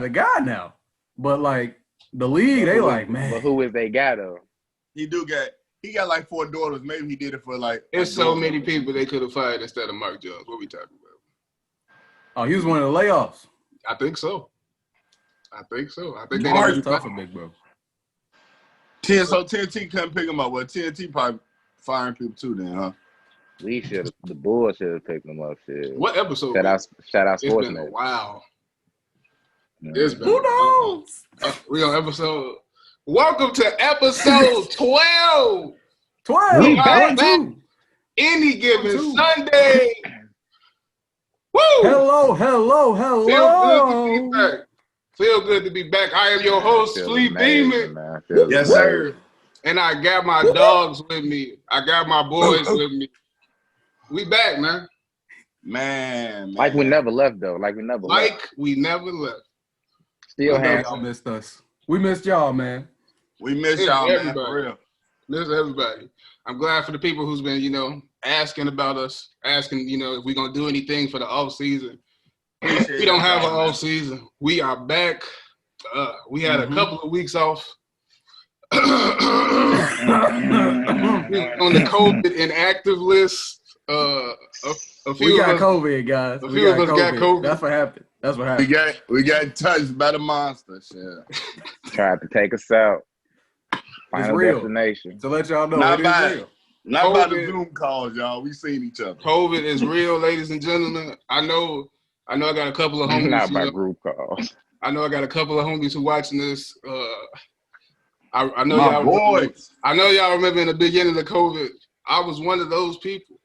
a guy now. But like the league, they like, man. But who is they guy though? He got like 4 daughters. Maybe he did it for like. There's so many people they could have fired instead of Mark Jones. What we talking about? Oh, he was one of the layoffs. I think so. I think they Mark's tough for big bro. So TNT couldn't pick him up. Well, TNT probably firing people too then, huh? The Bulls should have picked him up. Shit. What episode? Shout out It's Sports been a Net. while. Yeah. It's been Who knows? We on episode. Welcome to episode 12. 12. We back. Too. Any given Two. Sunday. Woo! Hello. Feel good to be back. I am your host, Flea Demon. Man. Yes, sir. And I got my dogs with me. I got my boys with me. We back, man. Man. Like we never left though. Like we never left. I Still know hands. y'all missed us. We missed y'all, man. We miss y'all, man, for real. Miss everybody. I'm glad for the people who's been, asking about us, asking, if we're going to do anything for the off season. We don't have an off season. We are back. We had a couple of weeks off. On the COVID inactive list. We got COVID, guys. A few of us got COVID. That's what happened. We got touched by the monster. Shit. Tried to take us out. Final real. Destination. To let y'all know, Not it is real. Not by the Zoom calls, y'all. We seen each other. COVID is real, ladies and gentlemen. I know I got a couple of homies. Not by group calls. I know I got a couple of homies who watching this. I know My y'all. boys. I know y'all remember in the beginning of COVID, I was one of those people.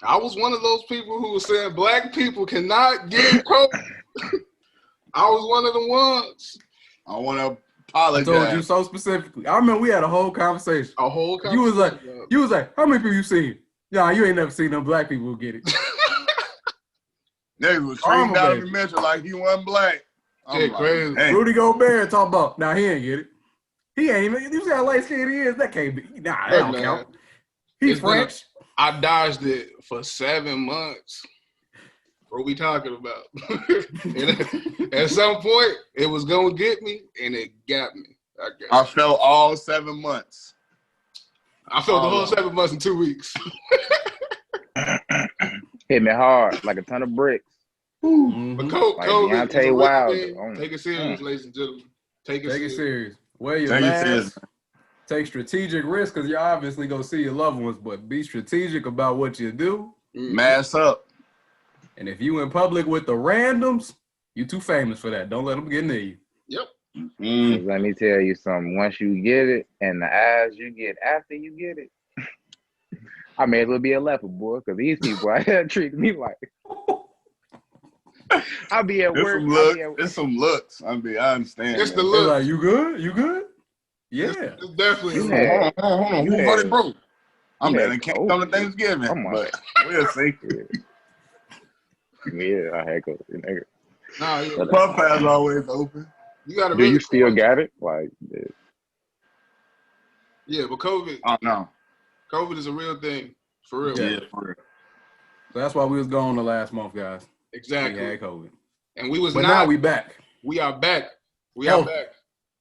I was one of those people who was saying black people cannot get COVID. I was one of the ones. I want to I apologize. told you so specifically. I remember we had a whole conversation. You was like, how many people you seen? Yeah, you ain't never seen them black people who get it. Niggas was treating Donovan Mitchell like he wasn't black. Yeah, crazy. Hey. Rudy Gobert talking about, nah, he ain't get it. He ain't even, you see how light skinned he is? That can't be. Nah, that don't count. He's French. I dodged it for 7 months. What are we talking about? And at some point, it was going to get me, and it got me. I felt all 7 months. I felt the whole 7 months in 2 weeks. Hit me hard like a ton of bricks. But COVID, like Deontay Wilder. Take it serious, ladies and gentlemen. Take it serious. Wear your mask. Take strategic risks because you obviously go see your loved ones, but be strategic about what you do. Mask up. And if you in public with the randoms, you too famous for that. Don't let them get near you. Yep. Let me tell you something. Once you get it and the eyes you get after you get it, I may as well be a leper, boy, because these people out here treat me like I'll be at work. It's some looks. I understand. It's the look. Like, you good? You good? Yeah. It's definitely. Hold on. Who's already broke? I'm better. Can't come to Thanksgiving. But we'll see. Yeah, I had go. Nah, the pub pass always open. You gotta. Do you still got it? Like, yeah, but COVID. Oh no. COVID is a real thing, for real. Yeah, for real. So that's why we was gone the last month, guys. Exactly. We had COVID. And we was but not. Now we back. We are back. We are back.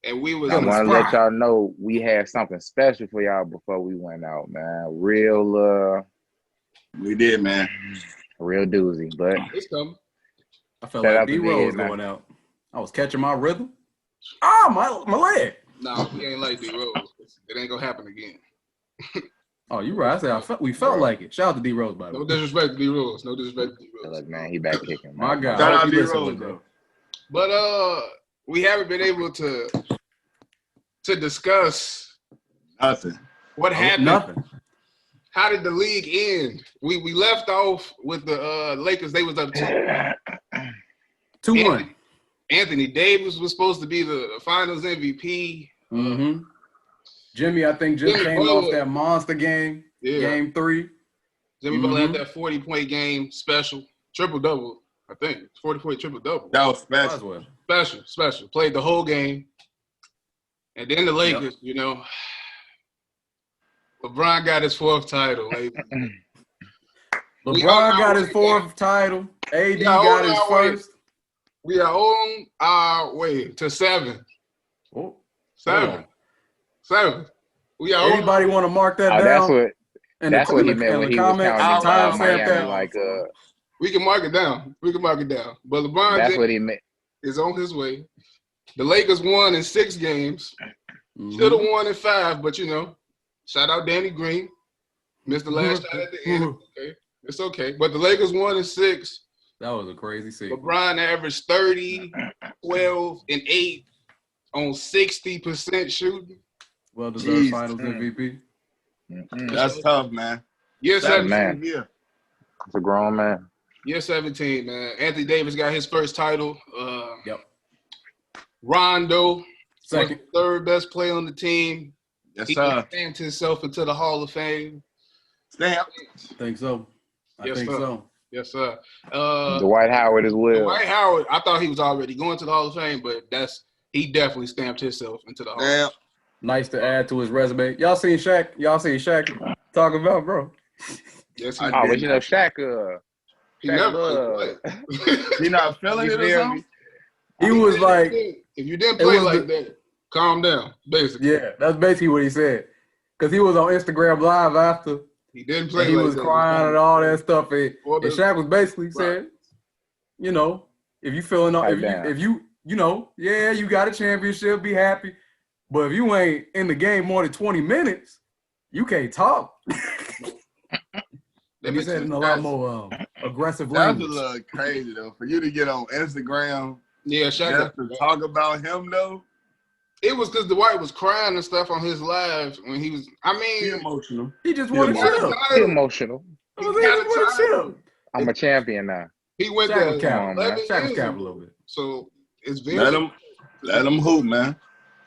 And we was. I want to let y'all know we had something special for y'all before we went out, man. Real. We did, man. Real doozy, but it's coming. I felt like D-Rose going out. I was catching my rhythm. My leg. No, we ain't like D-Rose. It ain't gonna happen again. Oh, you right. I said we felt like it. Shout out to D-Rose, by the way. No disrespect to D-Rose. No disrespect to D-Rose. Look, man, he back kicking. My God. Shout out to D-Rose, bro. But we haven't been able to discuss nothing. What happened? Nothing. How did the league end? We left off with the Lakers. They was up 2-1. Anthony Davis was supposed to be the Finals MVP. Mm-hmm. Jimmy, I think Jimmy came off that monster game. Yeah. Game 3. Jimmy Butler had that 40-point game special, triple-double. I think 40-point triple-double. That was special. Special. Played the whole game, and then the Lakers. LeBron got his 4th title. LeBron got his 4th title. AD got his 1st. We are on our way to 7. Oh. 7. 7. We are Anybody want to mark that down? That's what he meant when he was counting Miami. Like, we can mark it down. But LeBron that's James what he meant. Is on his way. The Lakers won in 6 games. Should have won in 5, but shout out Danny Green. Missed the last shot at the end. Okay. It's okay. But the Lakers won in 6. That was a crazy season. LeBron averaged 30, 12, and 8 on 60% shooting. Well-deserved Finals MVP. That's tough, man. Year 17. It's a grown man. Year 17, man. Anthony Davis got his first title. Yep. Rondo, second, third best player on the team. Yes, he sir. stamped himself into the Hall of Fame. Stamp. I think so. Yes, sir. Dwight Howard as well. Dwight Howard, I thought he was already going to the Hall of Fame, but he definitely stamped himself into the Hall of Fame. Nice to add to his resume. Y'all seen Shaq talking about, bro? Yes, but Shaq, he never he not feeling it or something? He was like, if you didn't play like that, calm down, basically. Yeah, that's basically what he said. Because he was on Instagram Live after. He didn't play he was crying and all that stuff. And Shaq was basically saying, if you feeling, if you you got a championship, be happy. But if you ain't in the game more than 20 minutes, you can't talk. And he said in a lot more aggressive language. That's a little crazy, though. For you to get on Instagram Shaq just to talk about him, though. It was because Dwight was crying and stuff on his live when he was, he emotional. He just wanted to chill. He emotional. He just wanted to chill. I'm a champion now. He went there. Shaq was cap a little bit. So it's very let him hoop, man.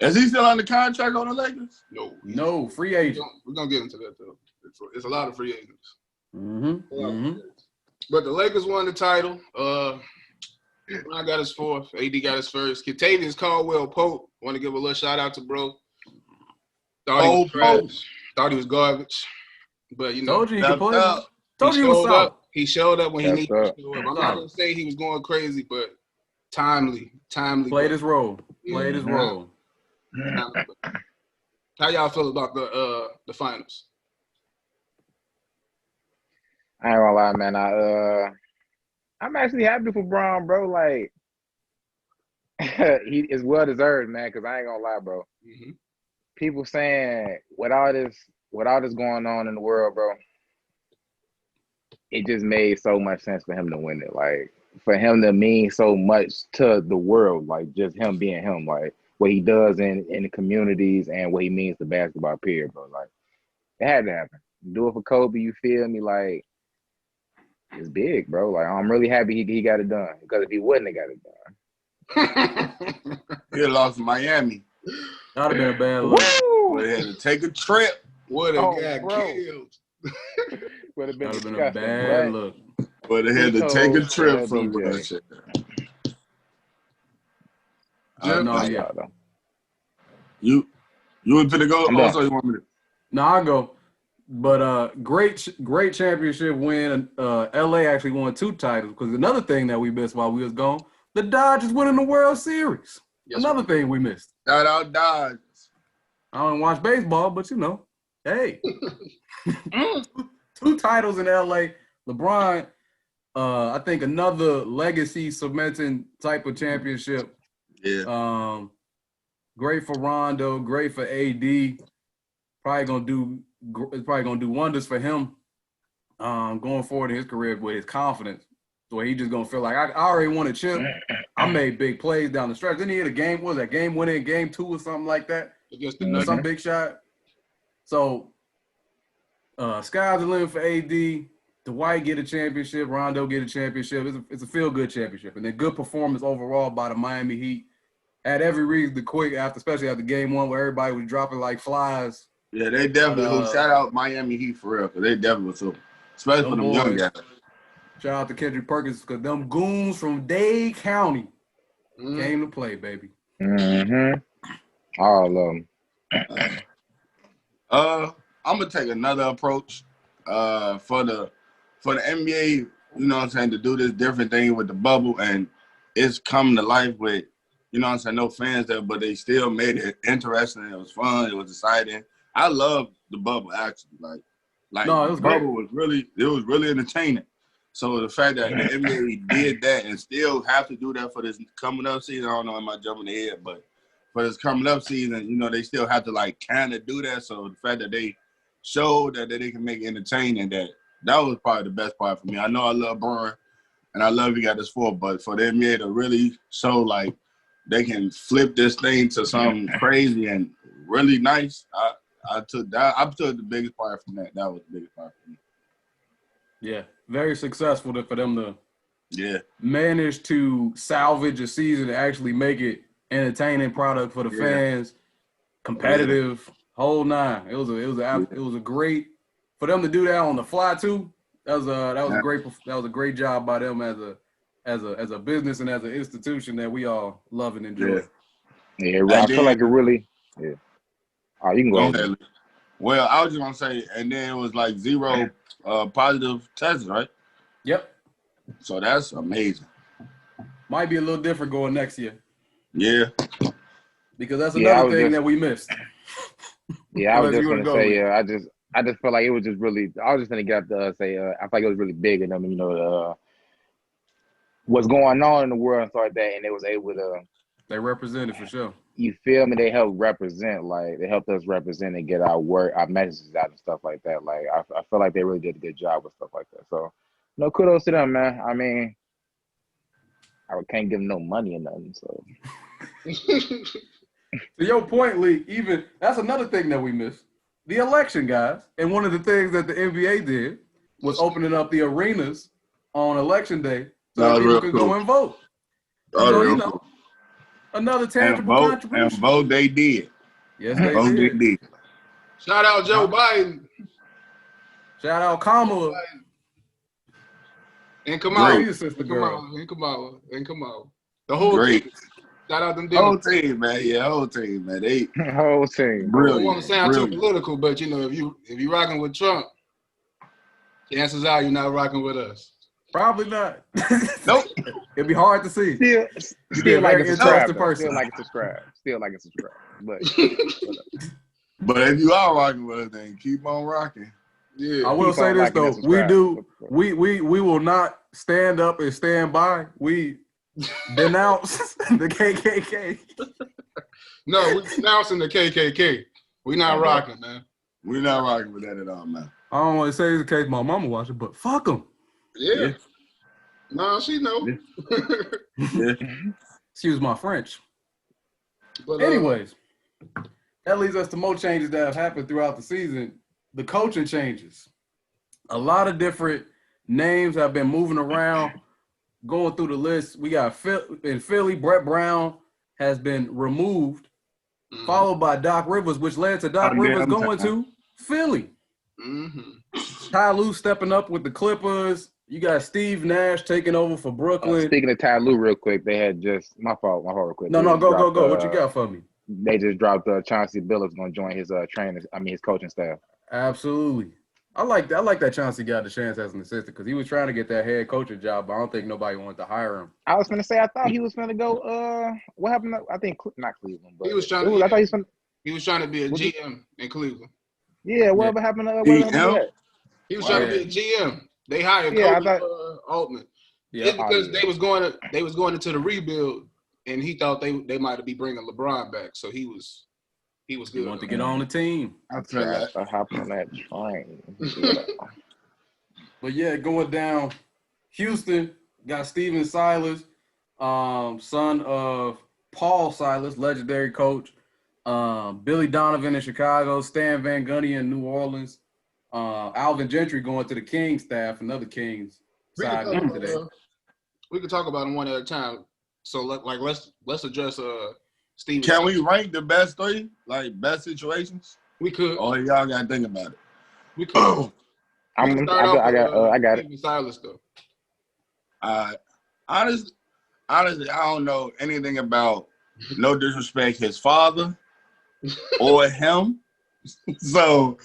Is he still under contract on the Lakers? No, free agent. We're gonna get into that though. It's a lot of free agents. Mm-hmm. But the Lakers won the title. LeBron got his 4th. AD got his 1st. Kentavious Caldwell-Pope. Want to give a little shout out to bro. Thought he was trash. Thought he was garbage. But told you he could play. Told you he was solid. He showed up when he needed to show up. I'm not gonna say he was going crazy, but timely. Played his role. Played his role. How y'all feel about the finals? I ain't gonna lie, man. I'm actually happy for Braun, bro. Like, he is well deserved, man. Because I ain't gonna lie, bro. Mm-hmm. People saying with all this going on in the world, bro, it just made so much sense for him to win it. Like, for him to mean so much to the world, like just him being him, like what he does in the communities and what he means to basketball, period, bro. Like, it had to happen. Do it for Kobe, you feel me? Like, it's big, bro. Like, I'm really happy he got it done. Because if he wouldn't have got it done. He lost Miami. That'd have been a bad look. Would have had to take a trip. Would have got killed. Would have been a bad look. Would have had to take a trip from that shit. You want to go? Also, you want me to? No, I'll go. But great championship win. LA actually won 2 titles because another thing that we missed while we was gone, the Dodgers winning the World Series. Yes, another thing we missed. Shout out Dodgers. I don't watch baseball, but hey, 2 titles in LA. LeBron, I think another legacy cementing type of championship. Yeah. Great for Rondo, great for AD. Probably gonna do wonders for him going forward in his career with his confidence. So he just gonna feel like I already won a chip. I made big plays down the stretch. Didn't he hit a game? What was that game winning game 2 or something like that? Against the Nuggets. Some big shot. So sky's the limit for AD. Dwight get a championship. Rondo get a championship. It's a feel-good championship. And then good performance overall by the Miami Heat. Had every reason to quit especially after game 1 where everybody was dropping like flies. Yeah, they definitely shout out Miami Heat for real, because they definitely was so, especially for them young guys. Shout out to Kendrick Perkins, because them goons from Dade County came to play, baby. Mm-hmm. All of them. I'm gonna take another approach. For the NBA, you know what I'm saying, to do this different thing with the bubble, and it's come to life with, you know what I'm saying, no fans there, but they still made it interesting. It was fun. It was exciting. I love the bubble actually. Like No, it the was great. bubble was really entertaining. So the fact that the NBA did that and still have to do that for this coming up season, I don't know, am I jumping ahead, but for this coming up season, you know, they still have to like kind of do that. So the fact that they showed that they can make it entertaining, that was probably the best part for me. I know I love Braun and I love he got this for, but for the NBA to really show like they can flip this thing to something crazy and really nice, I took the biggest part from that. That was the biggest part for me. Yeah, very successful for them to manage to salvage a season and actually make it entertaining product for the fans, competitive, whole nine. It was a great for them to do that on the fly too. That was a great job by them as a business and as an institution that we all love and enjoy. Yeah, I feel like it really. Yeah. Oh, you can go ahead. Well, I was just gonna say, and then it was like 0 positive tests, right? Yep. So that's amazing. Might be a little different going next year. Yeah. Because that's another thing that we missed. Yeah, I was just gonna say, I just felt like it was just really. I was just gonna get to say, I feel like it was really big in them, you know, what's going on in the world and stuff like that, and they was able to. They represented for sure. You feel me? They helped represent, like they helped us represent and get our messages out and stuff like that. Like I feel like they really did a good job with stuff like that. So, no, kudos to them, man. I mean, I can't give them no money or nothing. So, to your point, Lee, even that's another thing that we missed. The election, guys. And one of the things that the NBA did was opening up the arenas on election day so that people could go and vote. So, you know, another tangible contribution. And vote they did. Yes, they did. Shout out Joe Biden. Shout out Kamala. And Kamala. And Kamala. The whole team. Shout out them whole team, man. Yeah, whole team, man. Whole team. Brilliant. I don't want to sound too political, but you know, if you rocking with Trump, chances are you're not rocking with us. Probably not. Nope. It'd be hard to see. Still like a interesting person. Still like a subscribe. But if you are rocking with us, then keep on rocking. Yeah. I will say this though. We will not stand up and stand by. We denounce the KKK. No, we're denouncing the KKK. We're not rocking, man. We're not rocking with that at all, man. I don't want to say it's the case my mama watching, but fuck them. Yeah. No, she know. Excuse my French. But anyways, that leads us to more changes that have happened throughout the season. The coaching changes. A lot of different names have been moving around. Going through the list, we got in Philly, Brett Brown has been removed, followed by Doc Rivers, which led to Doc Rivers going to Philly. Ty Lue stepping up with the Clippers. You got Steve Nash taking over for Brooklyn. Speaking of Ty Lue real quick, they had just my fault real quick. No, go. What you got for me? They just dropped Chauncey Billups going to join his his coaching staff. Absolutely. I like that Chauncey got the chance as an assistant because he was trying to get that head coaching job, but I don't think nobody wanted to hire him. I was going to say I thought he was going to go. What happened? I think not Cleveland, but he was trying. I thought he was trying to be a GM in Cleveland. Yeah, whatever happened to He was trying to be a GM. They hired Kobe Altman. Yeah, it's because they was going into the rebuild, and he thought they might be bringing LeBron back, so he was good. He wanted to get on the team. I hop on that train. But yeah, going down, Houston got Steven Silas, son of Paul Silas, legendary coach. Billy Donovan in Chicago, Stan Van Gundy in New Orleans. Alvin Gentry going to the Kings staff, another Kings side today. We could talk about them one at a time. So let's address Steve. Can we rank the best three, like best situations? We could. Oh, y'all gotta think about it. We could. I got it. Silas though. Honestly, I don't know anything about. No disrespect, his father or him. So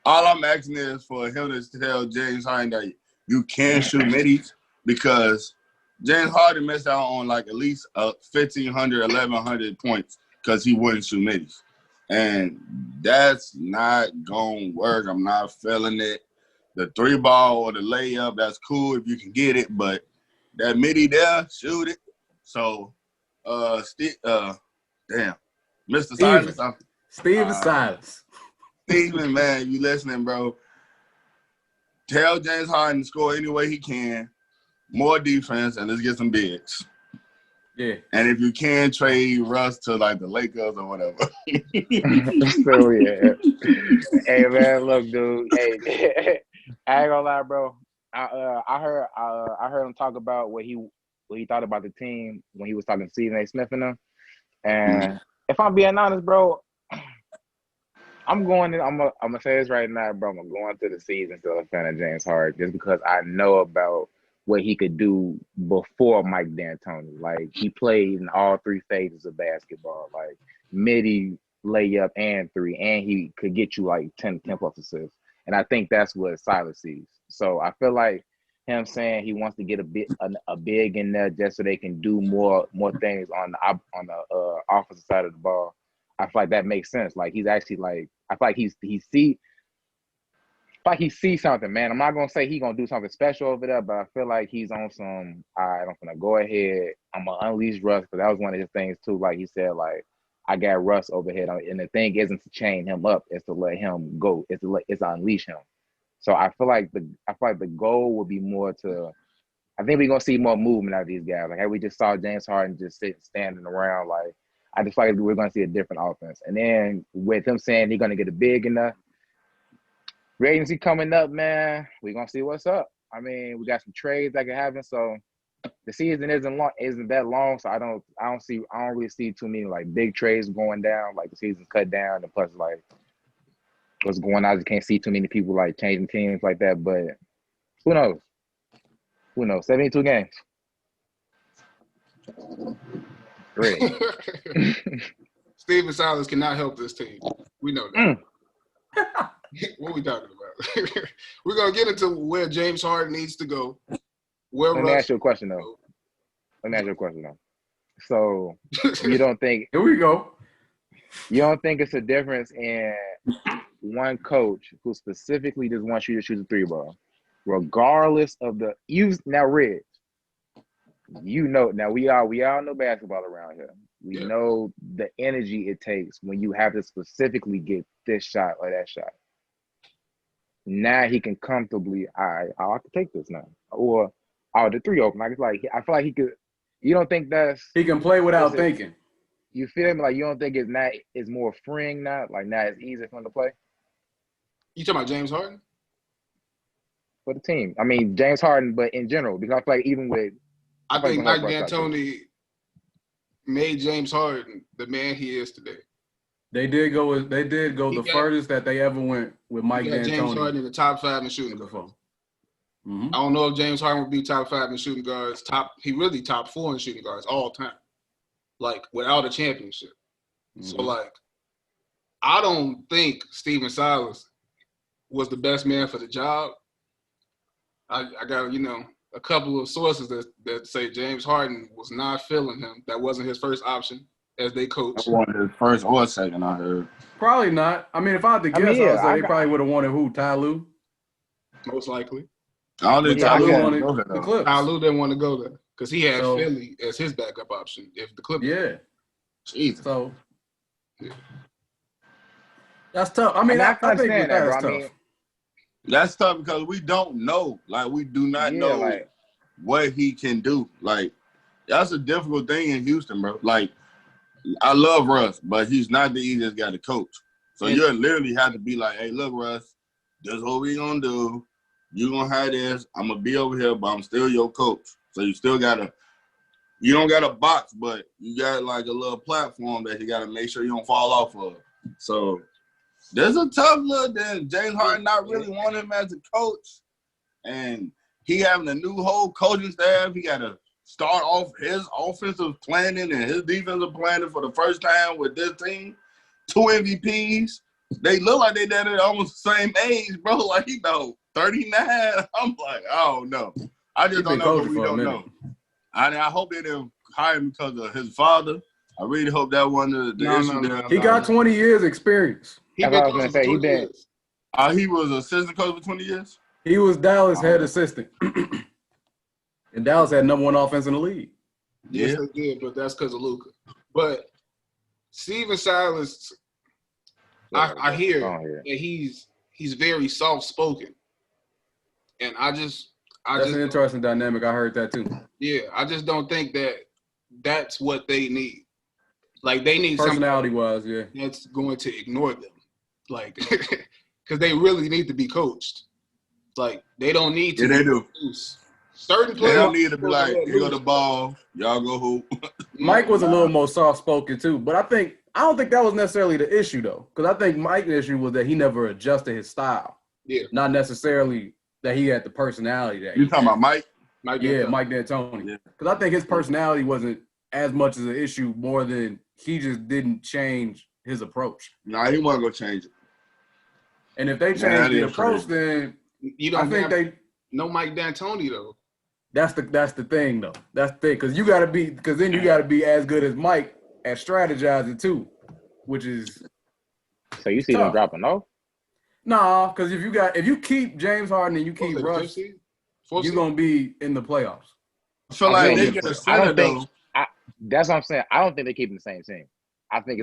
all I'm asking is for him to tell James Harden that you can't shoot middies because James Harden missed out on like at least 1,500, 1,100 points because he wouldn't shoot middies. And that's not going to work. I'm not feeling it. The 3-ball or the layup, that's cool if you can get it, but that midi there, shoot it. So, damn. Mr. Silas. Steven Silas. Steven, man, you listening, bro. Tell James Harden to score any way he can. More defense, and let's get some bigs. Yeah. And if you can, trade Russ to like the Lakers or whatever. So yeah. Hey man, look, dude. Hey, I ain't gonna lie, bro. I heard him talk about what he thought about the team when he was talking to Stephen A. Smith and them. And if I'm being honest, bro, I'm gonna say this right now, bro. I'm going through the season still a fan of James Harden just because I know about what he could do before Mike D'Antoni. Like, he played in all 3 phases of basketball, like midi, layup, and 3, and he could get you like 10 plus assists. And I think that's what Silas sees. So I feel like him saying he wants to get a big in there just so they can do more things on the offensive side of the ball. I feel like that makes sense. Like, he's actually like, I feel like he sees something, man. I'm not gonna say he's gonna do something special over there, but I feel like he's on some. All right, I'm gonna go ahead. I'm gonna unleash Russ, because that was one of his things too. Like, he said, like, I got Russ over here, and the thing isn't to chain him up; it's to let him go. It's to unleash him. So I feel like the goal would be more to. I think we're gonna see more movement out of these guys. Like, hey, we just saw James Harden just standing around. Like, I just feel like we're gonna see a different offense. And then with him saying he's gonna get a big enough. Free agency coming up, man. We're gonna see what's up. I mean, we got some trades that can happen. So the season isn't that long. So I don't really see too many like big trades going down. Like, the season's cut down, and plus like what's going on, I just can't see too many people like changing teams like that. But who knows? 72 games. Great. Steven Silas cannot help this team. We know that. What are we talking about? We're going to get into where James Harden needs to go. Let me ask you a question, though. So, you don't think – Here we go. You don't think it's a difference in one coach who specifically just wants you to shoot the 3-ball, regardless of the – now, Red, you know – now, we all know basketball around here. We know the energy it takes when you have to specifically get this shot or that shot. Now he can comfortably, I'll have to take this now. Or, the 3 open. Like, it's like, I feel like he could, you don't think he can play without thinking. You feel me? Like, you don't think it's more freeing now? Like, now it's easier for him to play? You talking about James Harden? For the team. I mean, James Harden, but in general, because I feel like even with. I think Mike D'Antoni made James Harden the man he is today. They did go the furthest that they ever went with Mike D'Antoni. James Harden in the top 5 in shooting guards. I don't know if James Harden would be top 5 in shooting guards. He really top 4 in shooting guards all time, like without a championship. So like, I don't think Steven Silas was the best man for the job. I got a couple of sources that say James Harden was not feeling him. That wasn't his first option as they coach. I wanted his first or second, I heard. Probably not. I mean, if I had to guess, I would say they probably would have wanted who? Ty Lue? Most likely. I don't think Ty Lue wanted to go there. The Clips. Ty Lue didn't want to go there because he had Philly as his backup option if the Clippers. Yeah. Jesus. So that's tough. I mean, I think that's tough. That's tough because we don't know. Like, we do not know what he can do. Like, that's a difficult thing in Houston, bro. Like, I love Russ, but he's not the easiest guy to coach. So you literally have to be like, hey, look, Russ, this is what we gonna do. You gonna have this. I'm gonna be over here, but I'm still your coach. So you still you don't got a box, but you got like a little platform that you gotta make sure you don't fall off of. So there's a tough look that James Harden not really want him as a coach. And he having a new whole coaching staff. He gotta start off his offensive planning and his defensive planning for the first time with this team. 2 MVPs. They look like they did it almost the same age, bro. Like, he about 39. I'm like, I don't know. I just don't know what we don't know. I hope they didn't hire him because of his father. I really hope that one of the issues there. He got 20 years experience. He been coaching for 20 years. He was an assistant coach for 20 years? He was Dallas head assistant. And Dallas had #1 offense in the league. Yes, they did, but that's because of Luka. But Steven Silas, I hear that he's very soft spoken, and that's an interesting dynamic. I heard that too. Yeah, I just don't think that's what they need. Like they need personality wise, yeah, that's going to ignore them, like because they really need to be coached. Like they don't need to. Yeah, they do. Certain players they don't need to be like, here go the ball, y'all go hoop. Mike was a little more soft spoken too, but I don't think that was necessarily the issue though, because I think Mike's issue was that he never adjusted his style. Yeah, not necessarily that he had the personality that you talking about Mike. Mike D'Antoni. Because I think his personality wasn't as much as an issue, more than he just didn't change his approach. Nah, he wasn't gonna change it. And if they change the approach, then you don't no Mike D'Antoni though. That's the thing though. That's the thing, because then you gotta be as good as Mike at strategizing too, which is. So you see them dropping off? Nah, because if you keep James Harden and you keep Russ, you're gonna be in the playoffs. I feel like they get a center though. That's what I'm saying. I don't think they keep the same team. I think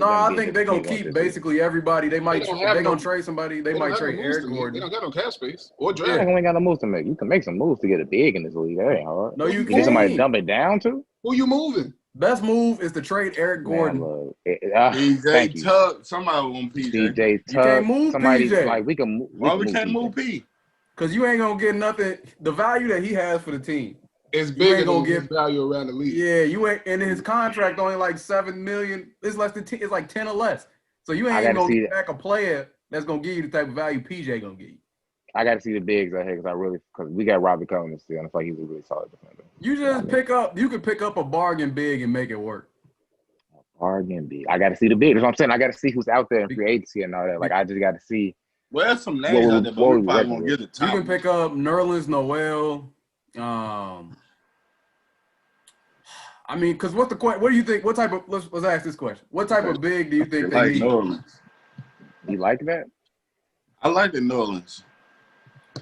they're gonna keep basically everybody. They're gonna trade somebody. They might trade Eric Gordon. They don't got no cap space or draft. Yeah, we ain't got no moves to make. You can make some moves to get a big in this league. That ain't hard. No, you can't. Get somebody to dump it down to. Who you moving? Best move is to trade Eric Gordon. DJ Tuck. Somebody want PJ. DJ Tuck. You can't move PJ. Like we can. Why we can't move P? Because you ain't gonna get nothing. The value that he has for the team. It's bigger than his value around the league. Yeah, you ain't, and his contract only like $7 million. It's less than 10. It's like 10 or less. So you ain't even gonna get back a player that's gonna give you the type of value PJ gonna give you. I got to see the bigs out here because we got Robbie Covington still, and I feel like he's a really solid defender. You could pick up a bargain big and make it work. Bargain big. I got to see the bigs. That's what I'm saying. I got to see who's out there in free agency and all that. Like I just got to see. Well, there's some names out there, but we probably won't get the top. You can pick up Nerlens Noel. I mean, because what's the question? What do you think? What type of? Let's ask this question. What type of big do you think they need? Nerlens. You like that? I like the Nerlens.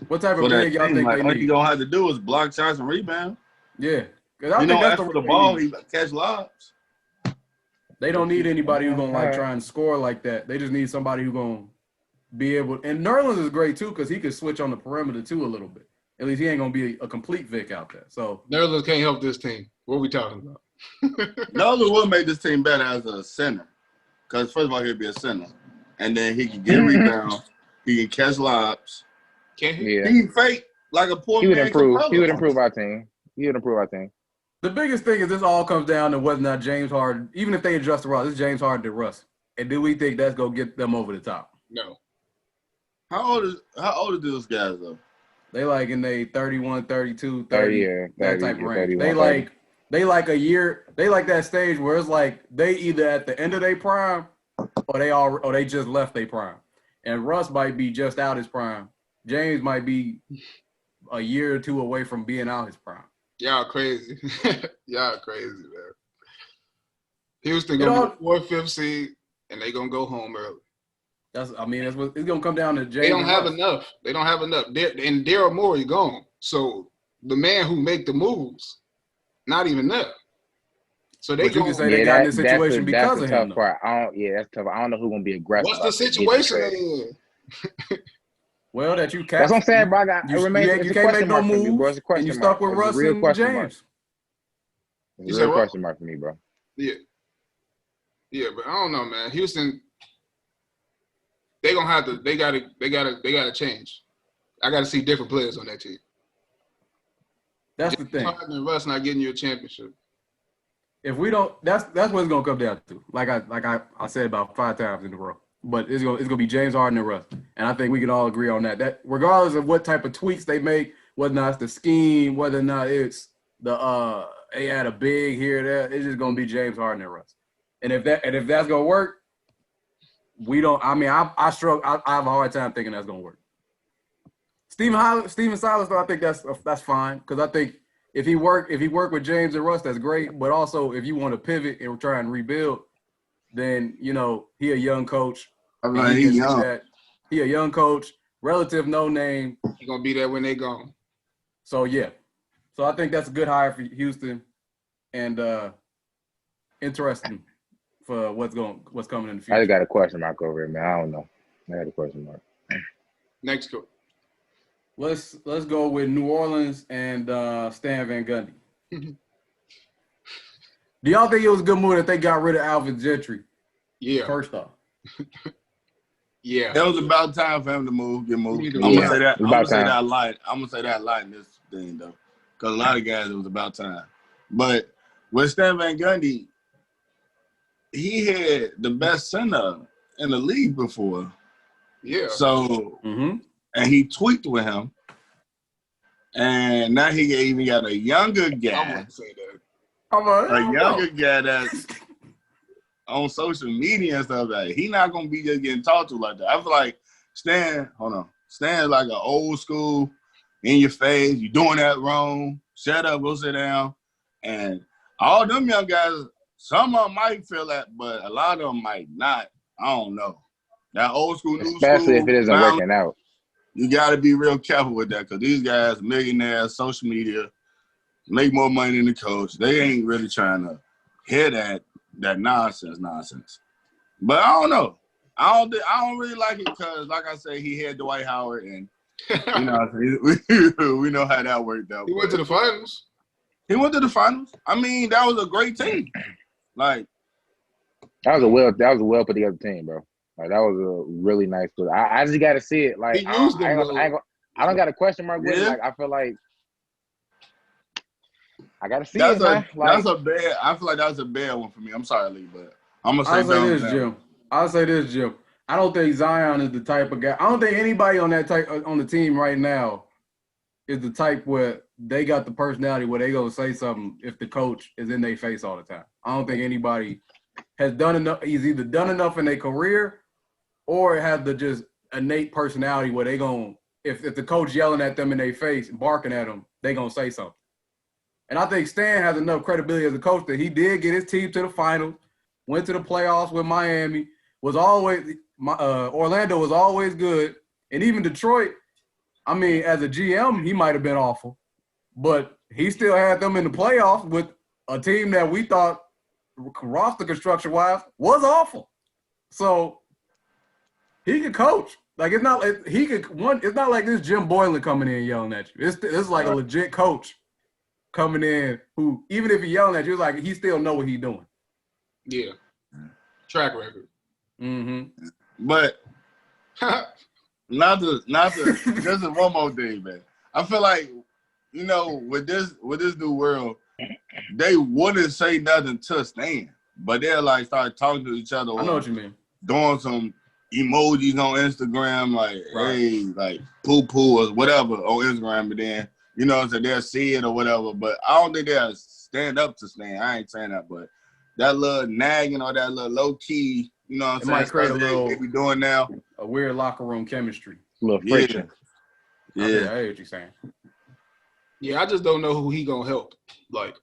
What type of big y'all think they need? All you don't have to do is block shots and rebound. Yeah, because I think that's the ball. He catch lobs. They don't need anybody who's gonna try and score like that. They just need somebody who's gonna be able. And Nerlens is great too because he could switch on the perimeter too a little bit. At least he ain't gonna be a complete Vic out there. So Nerlens can't help this team. What are we talking about? Nerlens will make this team better as a center. Because first of all, he'll be a center, and then he can get rebound. He can catch lobs. Can he? Yeah. He can fake like a poor man. He would improve our team. The biggest thing is this all comes down to whether or not James Harden, even if they adjust the Russ, it's James Harden to Russ. And do we think that's gonna get them over the top? No. How old is those guys though? They like in they 31, 32, 30, that type of range. 31, they like a year. They like that stage where it's like they either at the end of their prime or they just left their prime. And Russ might be just out his prime. James might be a year or two away from being out his prime. Y'all crazy. Y'all crazy, man. Houston gonna be 4th, 5th seed, and they gonna go home early. That's what it's gonna come down to. James they don't have enough. They don't have enough. And Daryl Morey gone. So the man who make the moves, not even there. So they can say they got in this situation because of him. That's tough part. That's tough. I don't know who's gonna be aggressive. What's the situation they in? Well, that you that's what I'm saying, bro. You can't make no moves. And you stuck with Russ and James. It's a real question mark for me, bro. Yeah. Yeah, but I don't know, man. Houston, they gonna have to. They gotta change. I gotta see different players on that team. That's the thing. And Russ not getting you a championship. If we don't, that's what it's gonna come down to. Like I said about 5 times in a row. But it's gonna be James Harden and Russ, and I think we can all agree on that. That regardless of what type of tweaks they make, whether or not it's the scheme, whether or not it's the they add a big here, there, it's just gonna be James Harden and Russ. And if that's gonna work, we don't. I mean, I struggle. I have a hard time thinking that's gonna work. Steven Silas, though, I think that's fine because I think if he work with James and Russ, that's great. But also, if you want to pivot and try and rebuild, then he a young coach. I'm like, he young. He a young coach, relative no name. He gonna be there when they gone. So yeah, so I think that's a good hire for Houston, and interesting for what's coming in the future. I just got a question mark over here, man. I don't know. I got a question mark. Next go. Let's go with New Orleans and Stan Van Gundy. Do y'all think it was a good move that they got rid of Alvin Gentry? Yeah. First off. Yeah. It was about time for him to get moved. Yeah. I'm gonna say that. I'm gonna say that a lot in this thing though, because a lot of guys it was about time. But with Stan Van Gundy, he had the best center in the league before. Yeah. So and he tweaked with him, and now he even got a younger guy. I wouldn't say that. A younger guy that's on social media and stuff like that. He not gonna be just getting talked to like that. I feel like Stan is like an old school, in your face, you doing that wrong, shut up, go sit down. And all them young guys, some of them might feel that, but a lot of them might not. I don't know. That old school, new school. Especially if it isn't working out. You gotta be real careful with that, because these guys, millionaires, social media, make more money than the coach. They ain't really trying to hear that nonsense. But I don't know. I don't really like it because, like I say, he had Dwight Howard, and we know how that worked out. He went to the finals. He went to the finals. I mean, that was a great team. Like that was a well put together team, bro. Like that was a really nice put. I just got to see it. Like I don't got a question mark with it. Like I feel like I got to see it, man. That's a bad. I feel like that was a bad one for me. I'm sorry, Lee, but I'm gonna say Jim. I'll say this, Jim. I don't think Zion is the type of guy. I don't think anybody on the team right now is the type where they got the personality where they gonna say something if the coach is in their face all the time. I don't think anybody has done enough. He's either done enough in their career or have the just innate personality where they gonna if the coach yelling at them in their face and barking at them, they gonna say something. And I think Stan has enough credibility as a coach that he did get his team to the finals, went to the playoffs with Miami, Orlando was always good. And even Detroit, I mean, as a GM, he might have been awful. But he still had them in the playoffs with a team that we thought, roster construction-wise, was awful. So he could coach. Like, it's not like it's not like this Jim Boylan coming in yelling at you. It's like a legit coach coming in who, even if he's yelling at you, it's like he still know what he's doing. Yeah. Track record. Mm-hmm. But not to just one more thing, man. I feel like, with this new world, they wouldn't say nothing to Stan, but they'll like start talking to each other. I know what you mean. Doing some emojis on Instagram, like hey, like poo or whatever on Instagram, but then so they'll see it or whatever. But I don't think they'll stand up to Stan. I ain't saying that, but that little nagging or that little low key, what I'm saying? Might create a little they be doing now. A weird locker room chemistry. A little friction. Yeah. I hear what you're saying. Yeah, I just don't know who he gonna help. Like,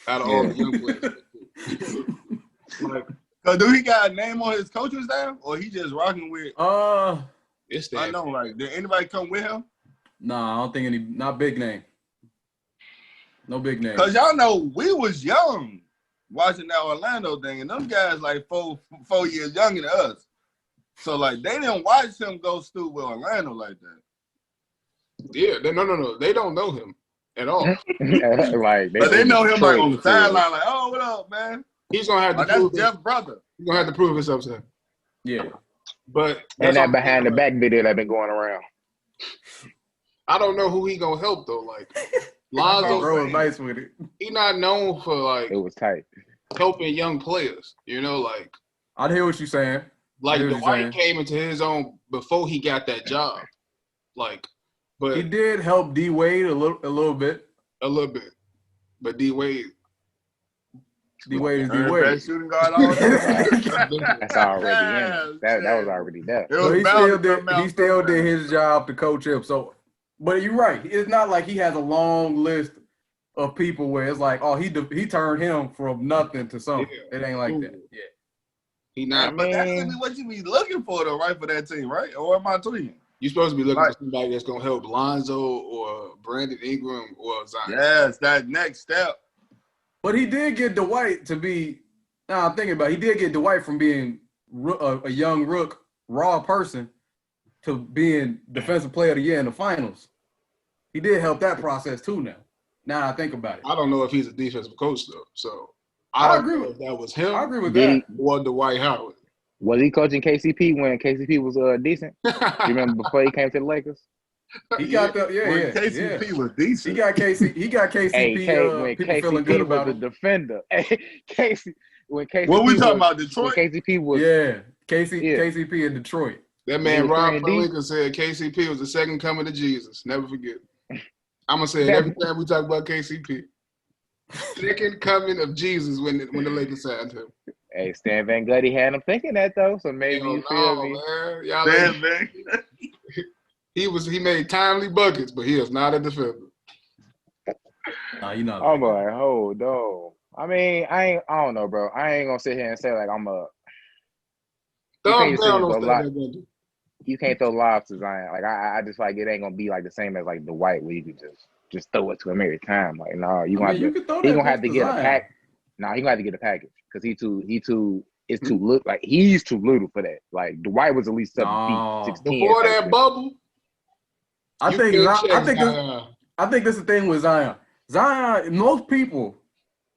out of all the young players. Like, so do he got a name on his coaching staff, or he just rocking with? It's that. I know. Like, did anybody come with him? Nah, I don't think not big name. No big name. Cause y'all know we was young watching that Orlando thing, and them guys like four years younger than us. So like they didn't watch him go stupid with Orlando like that. Yeah, no. They don't know him at all. Like, but they know him like on the sideline, like, oh, what up, man? He's gonna have to prove Jeff's brother. He's gonna have to prove himself to him. Yeah. But and that behind the back video that been going around. I don't know who he gonna help though. Like Lonzo was nice with it. He not known for like it was tight. Helping young players. Like I hear what you're saying. Like Dwight came into his own before he got that job. Like, but he did help D Wade a little bit. A little bit. But D Wade is D Wade. Best shooting guard all That's already in. That was already there. So he still did his job to coach him. So, but you're right. It's not like he has a long list of people where it's like, oh, he turned him from nothing to something. Yeah. It ain't like that. Yeah. He not. But that's really what you be looking for, though, right, for that team, right? Or am I tweeting? You're supposed to be looking for somebody that's gonna help Lonzo or Brandon Ingram or Zion. Yes, that next step. But he did get Dwight to be. Now I'm thinking about it, he did get Dwight from being a young rook, raw person, to being defensive player of the year in the finals. He did help that process too. Now I think about it. I don't know if he's a defensive coach though, so I don't agree know with- if that was him. I agree with that. Or Dwight Howard. Was he coaching KCP when KCP was decent? You remember before he came to the Lakers? He got the When KCP was decent. He got KCP. When People KCP feeling good was about the him. defender. When KCP What we talking about, When Detroit? KCP was KCP in Detroit. That man was Rob 3-and-D. Pelinka said KCP was the second coming to Jesus. Never forget. I'm gonna say it every time we talk about KCP. Second coming of Jesus when the Lakers signed him. Hey, Stan Van Gundy had him thinking that though, so maybe you feel me. Man. Y'all Damn, man. he made timely buckets, but he is not a defender. Nah, you know. I'm like, hold on. I mean, I don't know, bro. I ain't gonna sit here and say like I'm a. Thumb can't down say on a lot. Stan Van Gundy. You can't throw lobs to Zion. Like I just like it ain't gonna be like the same as like the White where you can just throw it to him every time. Like no, you gonna you can throw he that gonna have to to get Zion. a pack. No, he gonna have to get a package because it's too little. Like he's too little for that. Like Dwight was at least 7 No. feet 16. Before that bubble, I you think can't check this is the thing with Zion. Zion, most people,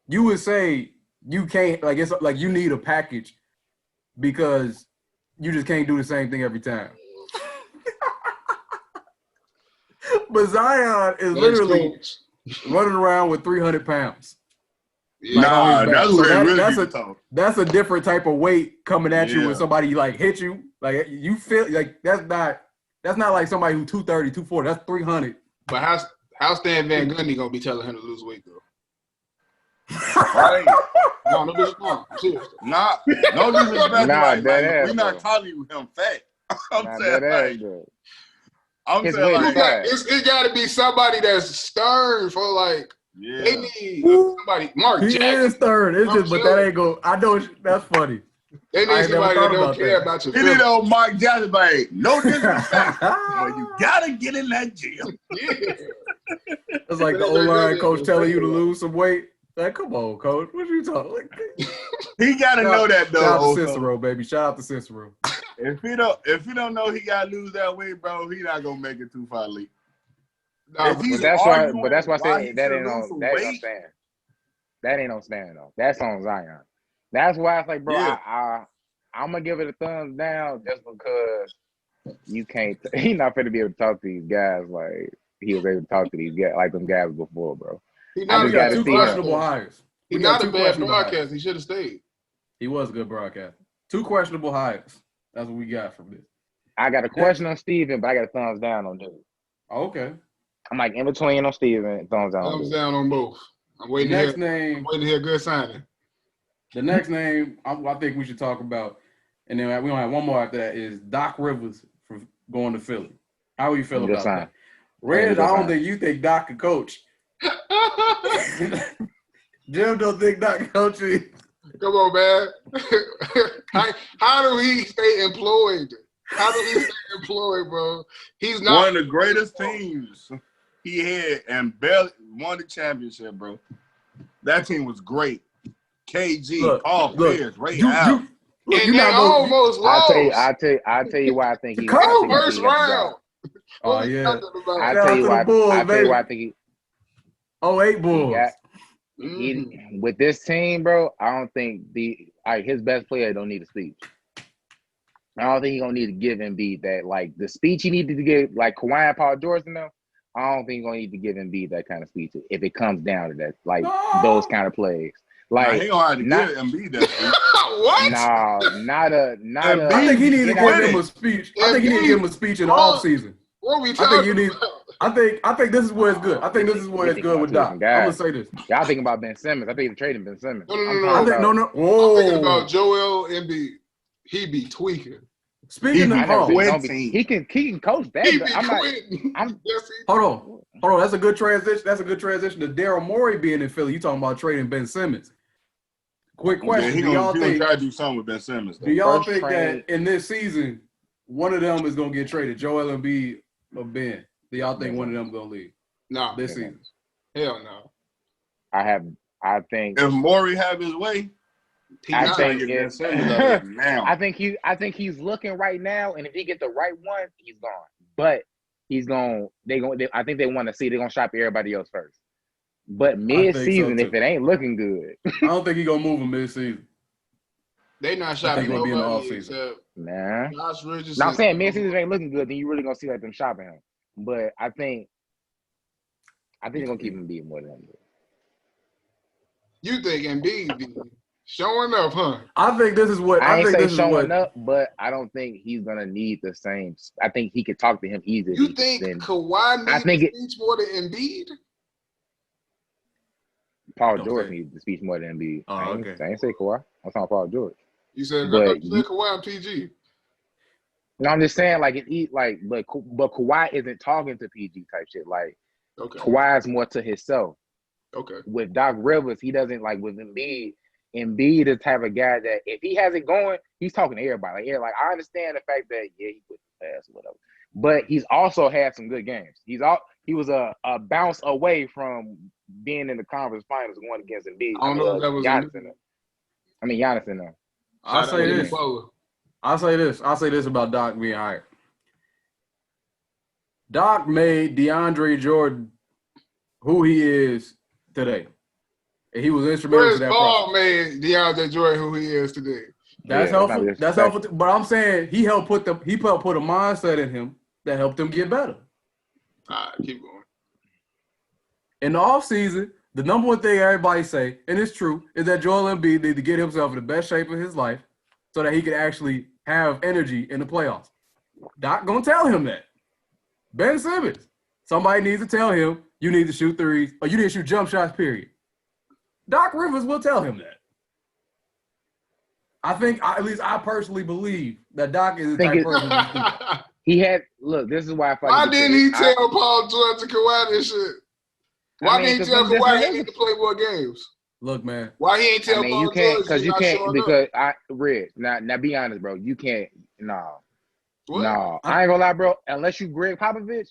you would say you can't, like, it's like you need a package because you just can't do the same thing every time. But Zion is literally running around with 300 pounds. Yeah. on his back. That's So what it really that's be a tough. that's a different type of weight coming at you Yeah. when somebody like hit you. Like you feel like that's not like somebody who 230, 240. That's 300. But how's Stan Van Gundy gonna be telling him to lose weight though? Right. No disrespect. I'm serious. No disrespect. Nah, Like, dead ass, we're not bro. calling him fat. I'm Nah, saying, that ass like, good. I'm His saying, weight like, is It got to be somebody that's stern for like. yeah. They need somebody. Mark He Jackson. is third. It's I'm just, but that ain't go. I know that's funny. They I need ain't never somebody thought that don't about care that. about your He need feelings. old Mike Jackson, like, no disrespect, but you gotta get in that gym. Yeah. It's like the O-line coach telling you to lose some weight. Like, come on, coach. What you talking? Like, He gotta know that though. shout out to also. Cicero, baby. Shout out to Cicero. If he don't know he gotta lose that weight, bro, he not gonna make it too far late. Nah, If but he's But that's arguing why I why say he that should ain't lose on some that ain't on weight, Stan. That ain't on Stan though. That's on Zion. That's why it's like, bro, Yeah. I'm gonna give it a thumbs down just because you can't. He's not gonna be able to talk to these guys like he was able to talk to these guys like them guys before, bro. he's I not We just a got gotta two see him. questionable hires. He's We got not a two bad questionable broadcast. hires. He should have stayed. He was a good broadcast. Two questionable hires. That's what we got from this. I got a question on Steven, but I got a thumbs down on dude. Okay. I'm like in between on Steven, thumbs down on Thumbs dude. down on both. I'm waiting Next to name. hear a good signing. The next name I think we should talk about, and then we don't have one more after that, is Doc Rivers from going to Philly. How do you feel Good about sign. that? Red, Good I don't sign. think you think Doc could coach. Jim don't think Doc can coach either. Come on, man. How do he stay employed? How do he stay employed, bro? He's not one of the greatest teams he had and barely won the championship, bro. That team was great. KG, Paul Pierce, Ray Allen. And they almost lost. I'll tell you why I think he Coach! First round. Oh yeah. I'll tell you why I think he 08 Bulls. With this team, bro, I don't think his best player don't need a speech. I don't think he's gonna need to give Embiid that, like the speech he needed to give, like Kawhi and Paul George and them. I don't think he's gonna need to give Embiid that kind of speech if it comes down to that, like those kind of plays. Like he gonna have to give Embiid that speech. What? No, not a. I think he needs to give him a speech. I think he needs to give him a speech in the offseason. What are we talking about? I think this is where it's good. I think this is where it's good with Doc. I'm gonna say this. Y'all thinking about Ben Simmons? I think they're trading Ben Simmons. No. I think no. Whoa. I'm thinking about Joel Embiid. He be tweaking. Speaking He of, I be never hold seen on. he can coach that. He But be I'm not. quitting. I'm Hold on. That's a good transition. That's a good transition to Daryl Morey being in Philly. You talking about trading Ben Simmons? Quick Yeah, question: he Do y'all gonna think? try to do something with Ben Simmons. Do Though. y'all First think trade- that in this season, one of them is gonna get traded? Joel Embiid or Ben? Do y'all think Ben one of Simmons. them gonna leave Nah, this season? hell no. I think. If Morey have his way, He I not. trying to think get Ben it- Simmons out of here now. I think he's looking right now, and if he get the right one, he's gone. But he's going. I think they want to see. They're gonna shop everybody else first. But mid-season, so, if it ain't looking good, I don't think he's gonna move him mid-season. They not I shopping think it'll be in the nobody offseason. except nah. Josh Richardson. Now I'm saying mid-season ain't looking good, then you really gonna see like them shopping him. But I think they're gonna keep him being more than that. You think Embiid be showing up, huh? I think this is what I ain't think say this is showing what. up, but I don't think he's gonna need the same. I think he could talk to him easily. You think Kawhi I needs think the it- speech more than Embiid? Paul Okay. George needs to speak more than Embiid. Oh, I okay. ain't say Kawhi. I'm talking Paul George. You said, I But thought you said Kawhi and PG. No, I'm just saying but Kawhi isn't talking to PG type shit. Like Okay. Kawhi's more to himself. Okay. With Doc Rivers, he doesn't like with Embiid. Embiid is the type of guy that if he has it going, he's talking to everybody. Like I understand the fact that he put the pass or whatever, but he's also had some good games. He was a bounce away from being in the conference finals going against Embiid. I don't know if that was Giannis in there. Giannis in there. I'll say this. Butler. I'll say this about Doc being hired. Doc made DeAndre Jordan who he is today. And he was instrumental Chris to that Paul process. made DeAndre Jordan who he is today. That's Yeah, helpful. That's helpful. But I'm saying he helped put a mindset in him that helped him get better. All right, keep going. In the offseason, the number one thing everybody say, and it's true, is that Joel Embiid need to get himself in the best shape of his life so that he can actually have energy in the playoffs. Doc gonna tell him that. Ben Simmons, somebody needs to tell him you need to shoot threes or you need to shoot jump shots, period. Doc Rivers will tell him that. I think, at least I personally believe that Doc is the type of person to do that. He had this is why I Why didn't he tell Paul George and Kawhi this shit? Why didn't he tell Kawhi he need to play more games? Look, man. Why he ain't tell Paul George because you can't now be honest, bro. You can't No, I ain't gonna lie, bro. Unless you Greg Popovich,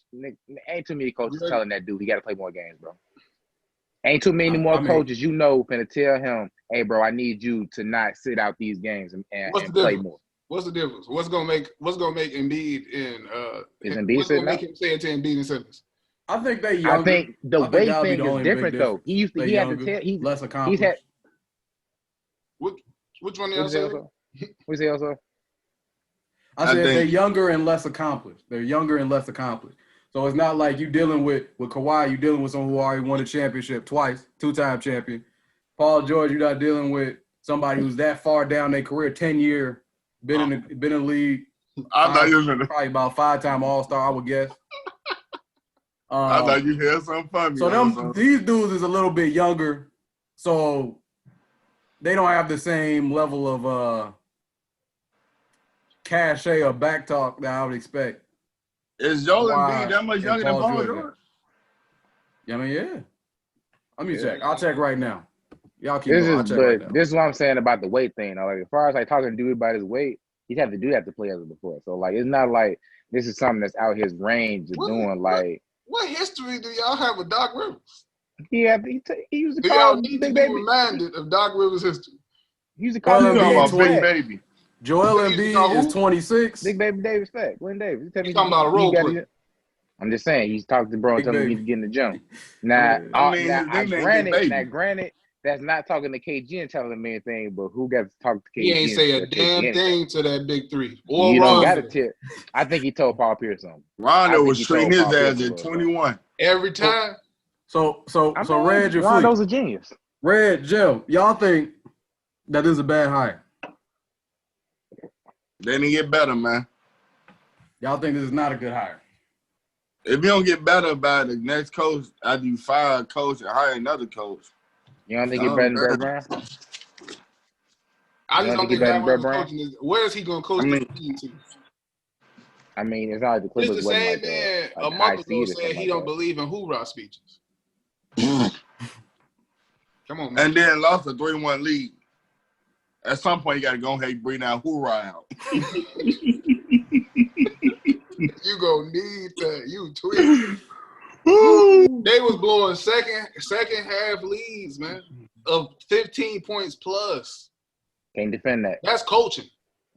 ain't too many coaches telling that dude he got to play more games, bro. Ain't too many more coaches finna tell him, hey, bro, I need you to not sit out these games and play more. What's the difference? What's gonna make Embiid is Embiid what's sitting gonna make out? him say it to Embiid and Simmons? I think they younger. I think the weight that'll be thing the is only big different though. difference. He had to tell less accomplished. Which one y'all say? We say also. I said they're younger and less accomplished. They're younger and less accomplished. So it's not like you dealing with Kawhi, you're dealing with someone who already won a championship twice, 2-time champion. Paul George, you're not dealing with somebody who's that far down their career, 10-year, been in the league. I thought you was gonna probably about 5-time All-Star, I would guess. I thought you had something funny. So these dudes is a little bit younger, so they don't have the same level of cachet or back talk that I would expect. Is Joel Embiid that much younger than Paul George? Yeah, yeah. Let me check. I'll check right now. Y'all keep going. I'll check right now. This is what I'm saying about the weight thing. Like as far as talking to dude about his weight, he's had to do that to play as before. So it's not like this is something that's out his range of doing. What history do y'all have with Doc Rivers? He used to call y'all need to be reminded of Doc Rivers' history. He used to call him Big Baby. Joel Embiid is 26. Big Baby Davis fat. Glenn Davis. He's talking about a role player. I'm just saying, he's talking to bro and telling him he needs to get in the gym. Now, granted, that's not talking to KG and telling him anything, but who got to talk to KG? He ain't say a damn thing to that big three. Or you don't got to tell. I think he told Paul Pierce something. Rondo was treating his ass at 21. Every time. So Reg, you're Rondo's a genius. Reg, Jim, y'all think that is a bad hire? They didn't get better, man. Y'all think this is not a good hire? If you don't get better by the next coach, after you fire a coach and hire another coach. You don't think it's better than Brett Brown? I just don't think that coaching is. Where is he going to coach the team to? I mean, it's not like the This Clippers the wasn't same like man a a high month ago seed or said something he like don't that. believe in hoorah speeches. Come on, man. And then lost a 3-1 lead. At some point, you got to go ahead and bring that hoorah out. You gonna need that. You tweet. They was blowing second half leads, man, of 15 points plus. Can't defend that. That's coaching.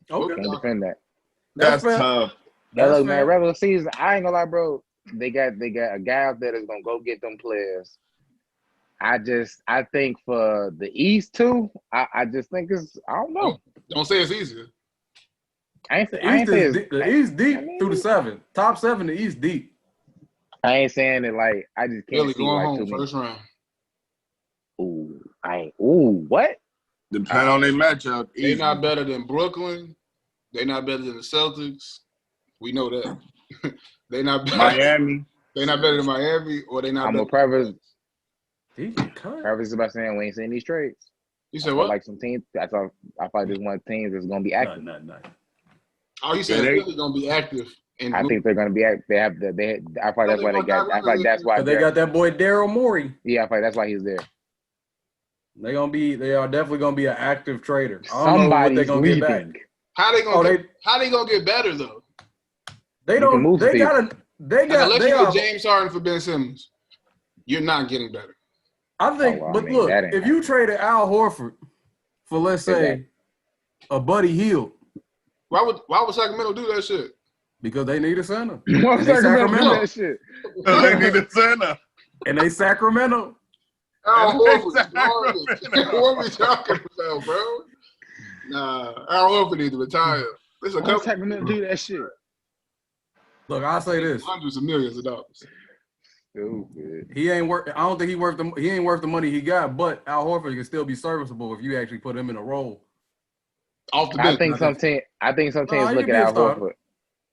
Okay. Can't defend that. That's That's fair. tough. Hey, That's look, man, fair. regular season, I ain't gonna lie, bro. They got a guy out there that's gonna go get them players. I think for the East too, I just think it's, I don't know. Don't say it's easier. I ain't The East say is deep, the East deep through the 7. Top 7, the East deep. I ain't saying it like I just can't Philly see going like home too many. first round. What? Depending on their matchup. They Easy. not better than Brooklyn. They not better than the Celtics. We know that. They not better. Miami. They not better than Miami, or they not I'm better. a preface DJ cut. about saying we ain't seeing these trades. You I said feel what? like some teams. I thought there's one team that's gonna be active. Nothing. Oh, you said Philly gonna be active. I think they're gonna be active. I thought that's why they got. I thought that's why They got that boy Daryl Morey. Yeah, I thought that's why he's there. They are definitely gonna be an active trader. I don't know what Somebody's they're gonna get back. leaving. How they gonna get better though? They You can move don't. They people. gotta. They got. Unless They you are. get James Harden for Ben Simmons, you're not getting better. I think. Oh, well, but I mean, look, that ain't if you traded Al Horford for, let's say, a Buddy Hield, Why would Sacramento do that shit? because they need a center. What And they Sacramento. that shit? They need a center. And they Sacramento. Al Horford is Sacramento. garbage. What are we talking about, bro? Nah, Al Horford needs to retire. There's a Why couple Sacramento do that shit? Look, I'll say this. hundreds of millions of dollars. Stupid. He ain't worth. I don't think he ain't worth the money he got. But Al Horford can still be serviceable if you actually put him in a role. Off the I bench. think some teams No, he look can at be a Al starter. Horford.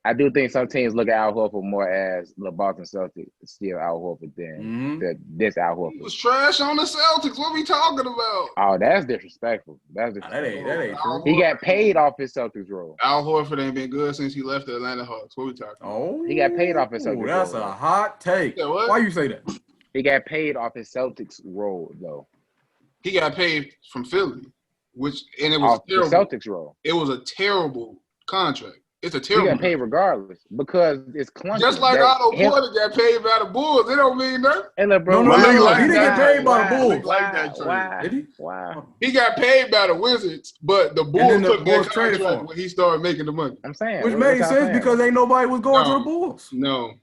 I do think some teams look at Al Horford more as the Boston Celtics steal Al Horford than this Al He Horford. was trash on the Celtics. What are we talking about? Oh, that's disrespectful. That's Nah, disrespectful. that ain't true. He got paid off his Celtics role. Al Horford ain't been good since he left the Atlanta Hawks. What are we talking about? Oh, He got paid off his Celtics that's role. a hot take. Yeah, what? Why you say that? He got paid off his Celtics role though. He got paid from Philly, it was Off the terrible. Celtics role. It was a terrible contract. It's a He terrible got paid regardless because it's clunky. Just like Otto Porter got paid by the Bulls. It don't mean nothing. Hey, look, bro. No, Malik he like didn't that get paid trade. by the Malik Bulls. like that trade. Why? Did he? Wow. He got paid by the Wizards, but the then Bulls the took Bulls that traded for contract him. when he started making the money. I'm saying. Which what made y'all sense saying? because ain't nobody was going No. to the Bulls. No.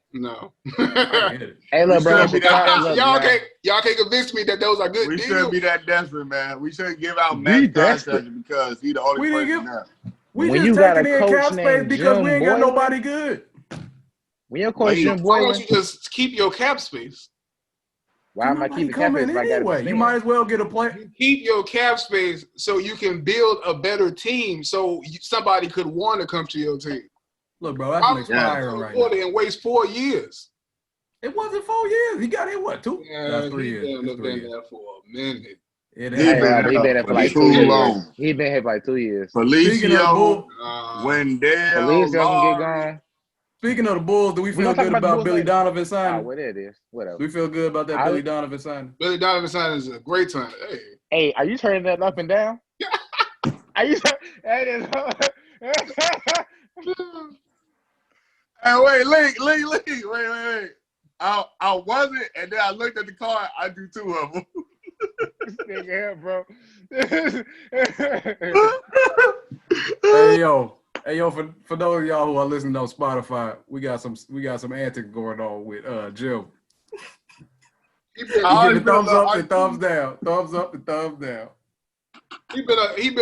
I get it. Hey, look, bro. should be that- Look, y'all man. can't convince me that those are good We deals. shouldn't be that desperate, man. We shouldn't give out Be max desperate. contracts because he's the only We didn't person give- now. We When just you got taking a in coach cap space named because Jim we ain't got Boylan, nobody good. when your But coach he- Jim Why Boylan, don't you just keep your cap space? why am I Nobody keeping cap coming space if I got to anyway. You spend? might as well get a player. You keep your cap space so you can build a better team so somebody could want to come to your team. Look, bro, that's an expiring right now. And waste 4 years. It wasn't 4 years. He got in what, 2? That's 3 years. He It's 3 been years. there for a minute. It He ain't. been He been there for like too 2 years. long. He been here for like 2 years. Speaking of the Felicio, Bulls, Wendell, Police can get Laurie. gone. speaking of the Bulls, do we feel gonna talk good about the about Bulls Billy later. Donovan Oh, signing? what it is. Whatever. Do we feel good about that Billy Donovan signing? Billy Donovan signing is a great sign. Hey. Hey, are you turning that up and down? Are you? That is. Hey, wait, Link. Wait. I wasn't, and then I looked at the card. I drew 2 of them. This nigga here, bro. Hey yo, for those of y'all who are listening on Spotify, we got some antics going on with Jim. He He giving thumbs up and thumbs down. Thumbs up and thumbs down. been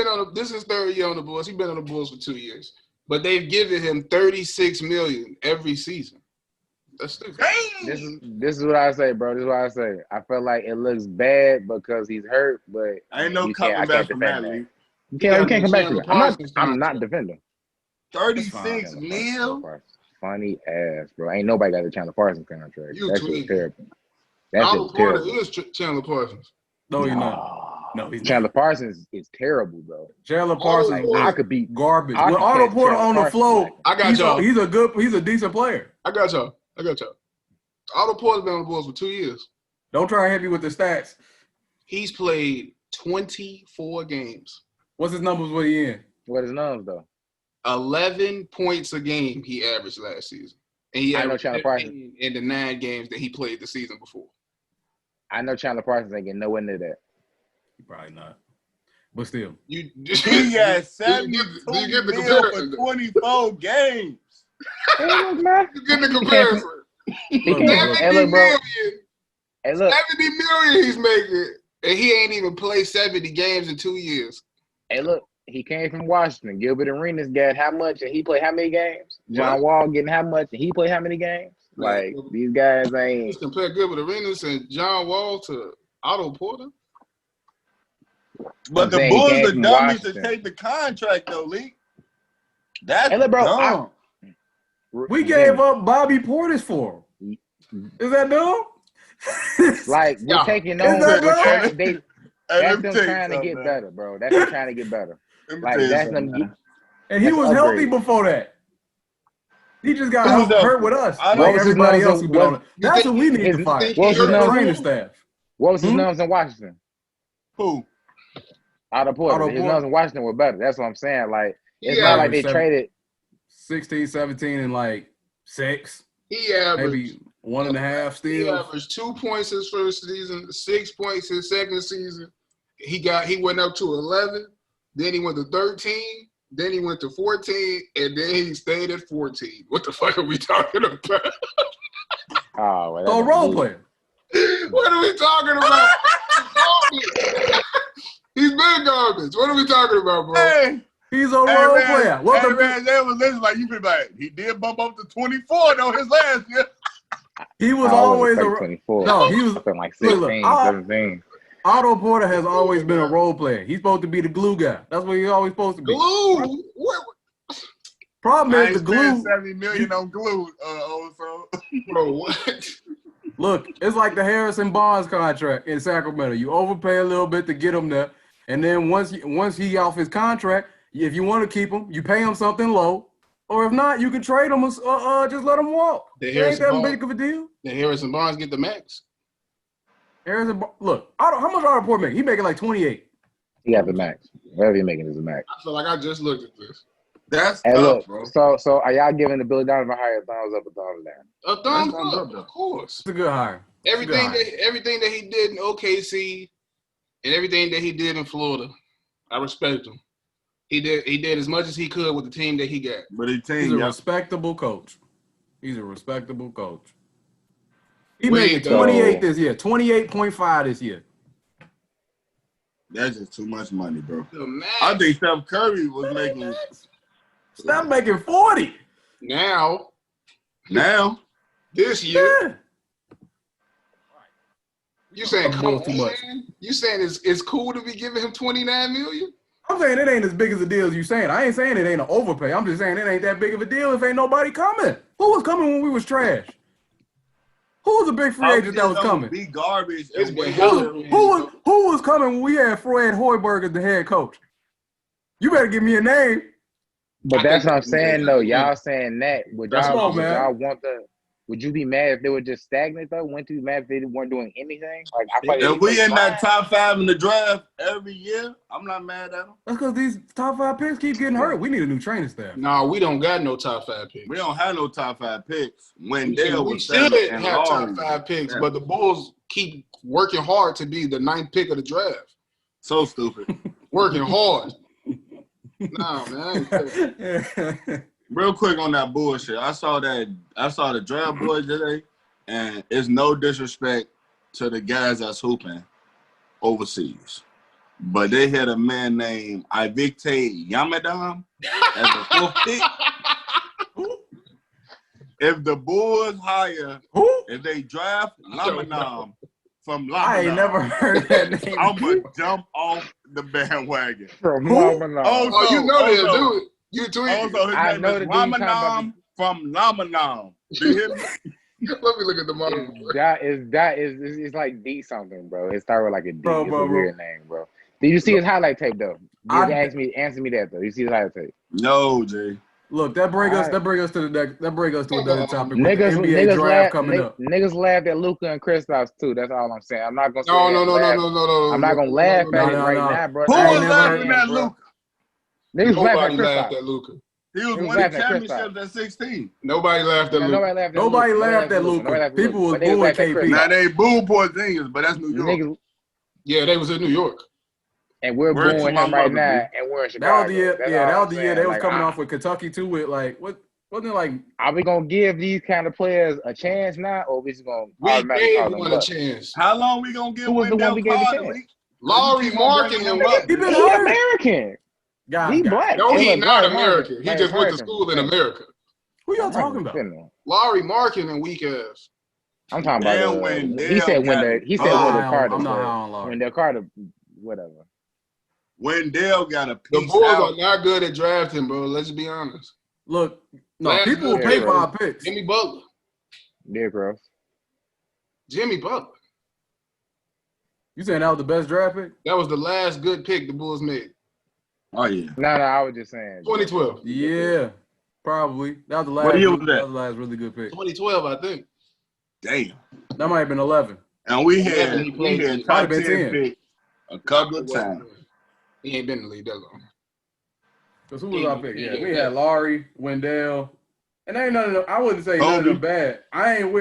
on this is 3rd year on the Bulls. He's been on the Bulls for 2 years. But they've given him $36 million every season. That's stupid. This is what I say, bro. This is what I say. I feel like it looks bad because he's hurt, but Ain't no I coming can't back from that, defend Lee. You can't come back from Chandler that. I'm not defending. 36 mil. Funny ass, bro. Ain't nobody got the Chandler Parsons contract. You That shit's tweaking. terrible. That Otto shit's Porter terrible. is Chandler Parsons. No, you're not. No, he's Chandler not. Parsons is terrible, bro. Chandler Parsons I is could be garbage. I When could Otto catch Porter Chandler on the Parsons floor, like I got y'all. he's a decent player. I got y'all. Otto Porter's been on the Bulls for 2 years. Don't try to hit me with the stats. He's played 24 games. What's his numbers? What he in? what his numbers though. 11 points a game he averaged last season. And he I know averaged Chandler 15 in the 9 games that he played the season before. I know Chandler Parsons ain't getting nowhere near that. Probably not. But still. He got 72 do you get the mil for comparison? 24 games. Hey, look, man. You get the comparison. He Look, can't- look, 70 hey, look, bro. million. Hey, look. 70 million he's making. And he ain't even played 70 games in 2 years. Hey, look. He came from Washington. Gilbert Arenas got how much, and he played how many games? John Wall getting how much, and he played how many games? Like, these guys ain't. Just compare Gilbert Arenas and John Wall to Otto Porter. But I'm the saying he Bulls came are from dummies to Washington. take the contract, though, Lee. That's Hey, look, bro, dumb. We gave up Bobby Portis for him. Is that dumb? Like, we're Yeah. taking Is on. that We're dumb? trying, Hey, that's let me them tell you trying to something, get man. better, bro. That's them trying to get better. Let me Like, tell you that's something, them. man. And he That's was an healthy upgrade. before that. He just got Who was hurt healthy? with us. I don't- Like What was his everybody numbers else who's been on it. That's what we need his- to fire. what was his The numbers? training staff. What was his Hmm? numbers in Washington? Who? Otto Porter. Otto His Porter. numbers in Washington were better. That's what I'm saying. Like, it's He not like they averaged traded. 16, 17, and like 6. He averaged Maybe 1.5 He steals. averaged 2 points his first season, 6 points his second season. He went up to 11, then he went to 13, then he went to 14, and then he stayed at 14. What the fuck are we talking about? Oh, well, So a role player. What are we talking about? He's been garbage. What are we talking about, bro? Hey, He's a role player. What hey, the man, they was listening like you been like, he did bump up to 24 though his last year. He was I always a 24. no. He was I feel like look, 16, look, 17. Otto Porter has always been a role player. He's supposed to be the glue guy. That's what he's always supposed to be. Glue? What? Problem I is ain't the glue. spent $70 million on glue, also. Bro, what? Look, it's like the Harrison Barnes contract in Sacramento. You overpay a little bit to get him there, and then once he off his contract, if you want to keep him, you pay him something low, or if not, you can trade him. Just let him walk. The It ain't Harrison that Barnes- big of a deal. Did Harrison Barnes get the max? Look, how much Otto Porter make? He making like 28. He got the max. Whatever he making is the max. I feel like I just looked at this. That's Hey, tough, look. bro. So are y'all giving the Billy Donovan hire a thumbs up or thumbs down? A thumbs That's thumbs up, up, though. of course. It's a good hire. Everything that he did in OKC and everything that he did in Florida, I respect him. He did as much as he could with the team that he got. But his He's team, a yeah. respectable coach. He's a respectable coach. He Wait, making 28 this year, 28.5 this year. That's just too much money, bro. The max. I think Steph Curry was making Stop making 40. Now, this year, Yeah. you saying Fuck come Bulls too much. on? You saying it's cool to be giving him $29 million? I'm saying it ain't as big as a deal as you saying. I ain't saying it ain't an overpay. I'm just saying it ain't that big of a deal if ain't nobody coming. Who was coming when we was trash? Who was a big free agent that was coming? Be garbage. It's and been wait hella- till- Who was coming when we had Fred Hoiberg as the head coach? You better give me a name. But I that's think what I'm that's saying, good. though. Y'all saying that. Would That's y'all, what I'm would saying. y'all want the? Would you be mad if they were just stagnant though? Wouldn't you be mad if they weren't doing anything? Like I feel like If we in that top. top 5 in the draft every year, I'm not mad at them. That's because these top 5 picks keep getting hurt. We need a new training staff. No, we don't got no top 5 picks. We don't have no top 5 picks. We Wendell should was 7 and have top Laurie. 5 picks, Yeah. but the Bulls keep working hard to be the 9th pick of the draft. So stupid. Working hard. No, man. Real quick on that bullshit. I saw the draft boys today, and it's no disrespect to the guys that's hooping overseas. But they had a man named Ivicte Yamadam as the 4th pick. If the Bulls hire, Who? if they draft Lamanam from I ain't never Lamanam, heard that name. I'm going to jump off the bandwagon. From Who? Lamanam. Oh, you know they'll also- do it. You tweeted. Also, his I name know is the dude you talking about. Lamanam from Lamanam. Do you hear me? Let me look at the model. It's like D something, bro. It started with like a D. Bro, It's bro, a bro. weird name, bro. Did you see his highlight tape though? I- Answer me that though. You see his highlight tape? No, Jay. Look, that bring us to the next. That bring us to another topic with the NBA draft coming up. Niggas laughed at Luka and Kristaps too. That's all I'm saying. I'm not gonna say No. I'm not gonna laugh at it right now, bro. Who I ain't was never laughing heard- at Luka? Niggas Nobody laughed laughed at at Luka. He was He was winning laughing at championships at 16. Nobody laughed at Kristaps. Luka. Nobody laughed at Luka. People was booing KP. Now they boo Porzingis, but that's New York. Niggas, Yeah, they was in New York. and we're Word to booing my him right mother, now, B. and we're in That Chicago. was the year. That's Yeah, all that I'm was the year saying. they was Like, coming off with Kentucky too. With like what? Wasn't it like? Are we gonna give these kind of players a chance now, or we just gonna We automatically gave call them one a bust? chance. How long we gonna give Who was the one Wendell we gave a Carter? chance? Laurie Markin and He been He hurt. American. He black. No, Hey, he look, not Larry American. Markin. He Larry just went to Markin. school in America. Who y'all talking about? Laurie Markin and weak ass. I'm talking Damn, about. Wendell He said got Wendell. it. He said I'm Wendell not Carter. high said on Laurie. Wendell Carter. Whatever. Wendell got a The piece Bulls out. are not good at drafting, bro. Let's be honest. Look, no, Last people will good pay pick, for our picks. Jimmy Butler. Derrick Rose. Jimmy Butler. You saying that was the best draft pick? That was the last good pick the Bulls made. Oh yeah. No, I was just saying. 2012. Yeah, probably. That was the last. What year was that that? was the last really good pick. 2012, I think. Damn. That might have been 11. And we Yeah, he had played- top Might have been 10 10. pick a couple of times. He ain't been in the league that long. Because who was our pick? Yeah, we had Laurie, Wendell, and ain't none of them. I wouldn't say none of Kobe. them bad. I ain't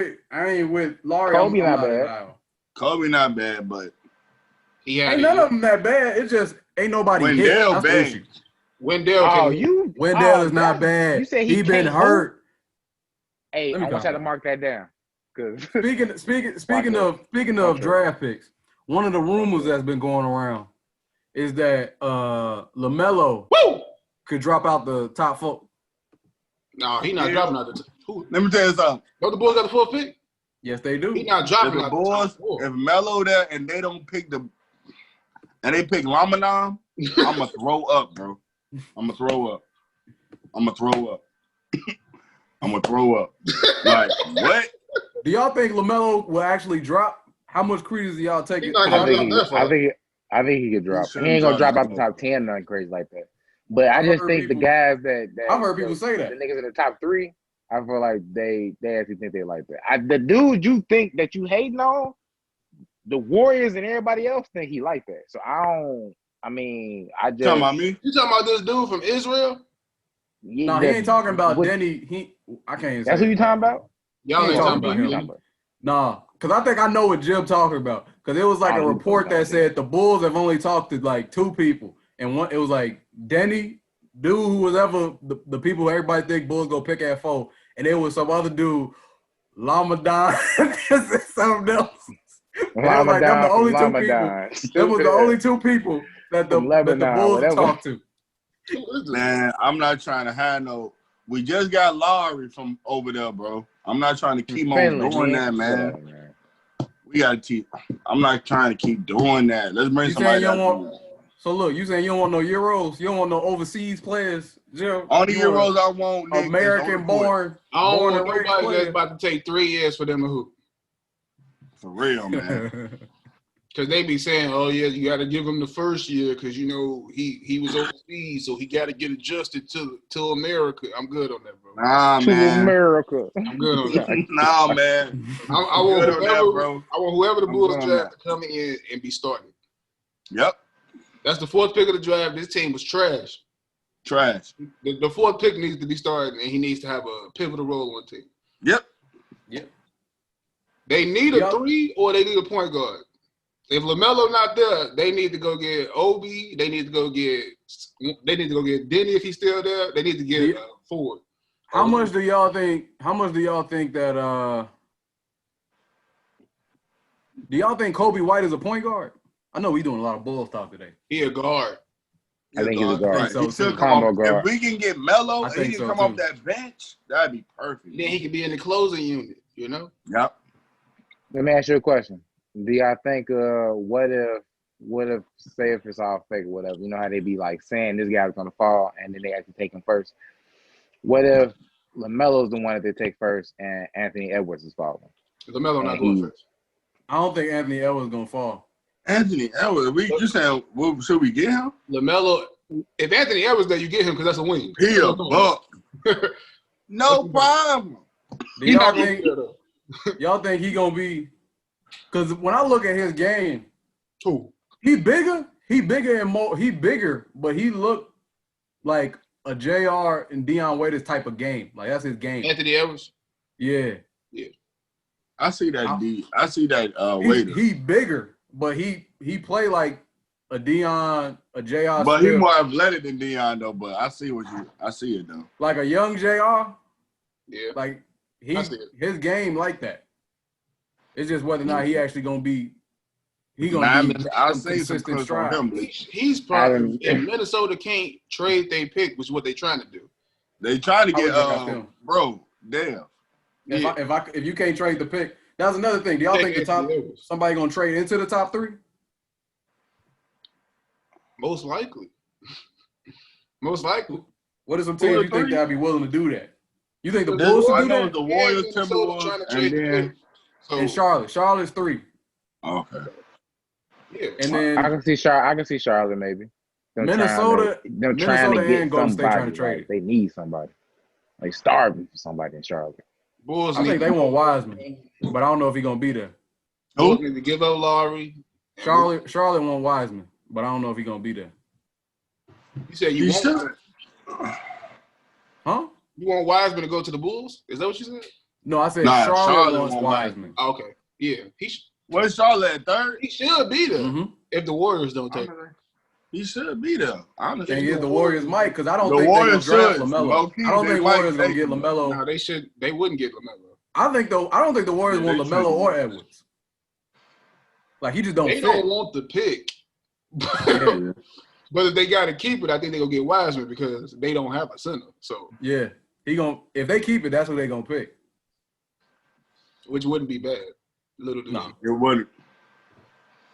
with Laurie. Kobe I'm not as bad. high on. Kobe not bad, but He had Ain't none of them that bad. It's just ain't nobody hit. Wendell That's the bad. issue. Wendell Oh, can Wendell is not bad. You said he been can't hurt. Hey, Let I me want y'all to calm mark that down. Cause Speaking of draft picks, one of the rumors that's been going around is that LaMelo could drop out the top 4. No, he not dropping out the who? let me tell you something. No, the Bulls got the 4th pick. Yes, they do. He not If dropping the out the Bulls, top 4. if Melo there and they don't pick and they pick Lamanam, I'm gonna throw up, bro. I'm gonna throw up. Like what? Do y'all think LaMelo will actually drop? How much credence do y'all take He it? not I gonna think drop that far. I think he could drop. shouldn't He ain't gonna drop drop that out the far. top 10, nothing crazy like that. But I I've just heard think the people- guys that I've heard people say that. the niggas in the top 3, I feel like they actually think they like that. The dude you think that you hating on, the Warriors and everybody else think he like that. So I just Talking about me? You talking about this dude from Israel? No, he ain't talking about Denny. I can't. That's who you talking about? Y'all He ain't talking talking about about him. him. Nah, because I think I know what Jim talking about. Because it was like I a don't know report about that said the Bulls have only talked to like 2 people, and one it was like Denny, dude who was ever the people everybody think Bulls go pick at 4, and there was some other dude, Lamadon, something else. It was like them the only 2 people. Them was the only 2 people that the From Lebanon, Bulls whatever. talked to. Who is this? Man, I'm not trying to have no. We just got Laurie from over there, bro. I'm not trying to keep on doing that, man. We gotta keep. I'm not trying to keep doing that. Let's bring You somebody saying you don't else. want? So look, you saying you don't want no Euros? You don't want no overseas players? Jim? Only You want Euros I want, Nick, American born. I don't born want and raised nobody that's player. about to take 3 years for them to hoop. for real, man. Because they be saying, oh, yeah, you got to give him the first year because, you know, he was overseas, so he got to get adjusted to America. I'm good on that, bro. Nah, To man. America. I'm good on that. Nah, man. I want Good on that, whoever, bro. I want whoever the I'm Bulls good on draft that. to come in and be starting. Yep. That's the 4th pick of the draft. This team was trash. Trash. The 4th pick needs to be starting, and he needs to have a pivotal role on the team. Yep. They need a 3 or they need a point guard. If LaMelo not there, they need to go get Obi. They need to go get Denny if he's still there. They need to get Ford. How much do y'all think that do y'all think Kobe White is a point guard? I know we doing a lot of Bulls talk today. He a guard. I think he's a guard. Right. So He should too. come Combo off, guard. if we can get Melo I and he think can so, come off too. that bench, that'd be perfect. Then he could be in the closing unit, you know? Yep. Let me ask you a question. Do y'all think what if say if it's all fake or whatever, you know how they be like saying this guy was gonna fall and then they actually take him first. What if LaMelo's the one that they take first and Anthony Edwards is falling? LaMelo not And going he- first. I don't think Anthony Edwards gonna fall. Anthony Edwards. You saying, well, should we get him? LaMelo. If Anthony Edwards there, you get him because that's a wing. He a buck. No problem. Do y'all think he gonna be? Because when I look at his game, he bigger. He bigger and more. He bigger, but he look like a JR and Dion Waiters type of game. Like that's his game. Anthony Edwards. Yeah. I see that. I see that. Waiters. He bigger, but he play like a Dion, a JR. But he more athletic than Dion though. But I see it though. Like a young JR. Yeah. Like his game like that. It's just whether or not he actually gonna be. He gonna be I'll say consistent stride. He's probably if Minnesota can't trade they pick, which is what they trying to do. They trying to get bro. Damn. If you can't trade the pick, that's another thing. Do y'all think somebody gonna trade into the top 3? Most likely. Most likely. What are some teams you think that'd be willing to do that? You think the Bulls should do that? The Warriors, Timberwolves, and Charlotte. Charlotte's 3. Okay. Yeah. And then I can see Charlotte maybe. Minnesota trying to get and Golden State trying to trade. They need somebody. Like starving for somebody in Charlotte. Bulls I think they want Wiseman, but I don't know if he's gonna be there. Bulls need to give up Lowry. Charlotte want Wiseman, but I don't know if he's gonna be there. You said you want Huh? You want Wiseman to go to the Bulls? Is that what you said? No, I said Charlotte wants Wiseman. Okay. Yeah. Where's Charlotte at 3rd? He should be there if the Warriors don't take him. He should be there. Honestly, and if the Warriors might, because I don't think they're gonna draft LaMelo. I don't think Warriors gonna get LaMelo. No, they should. They wouldn't get LaMelo. I don't think the Warriors want LaMelo or Edwards. Like he just don't. They don't want the pick. But if they got to keep it, I think they're gonna get Wiseman because they don't have a center. So yeah, if they keep it, that's who they're gonna pick. Which wouldn't be bad. No, it wouldn't.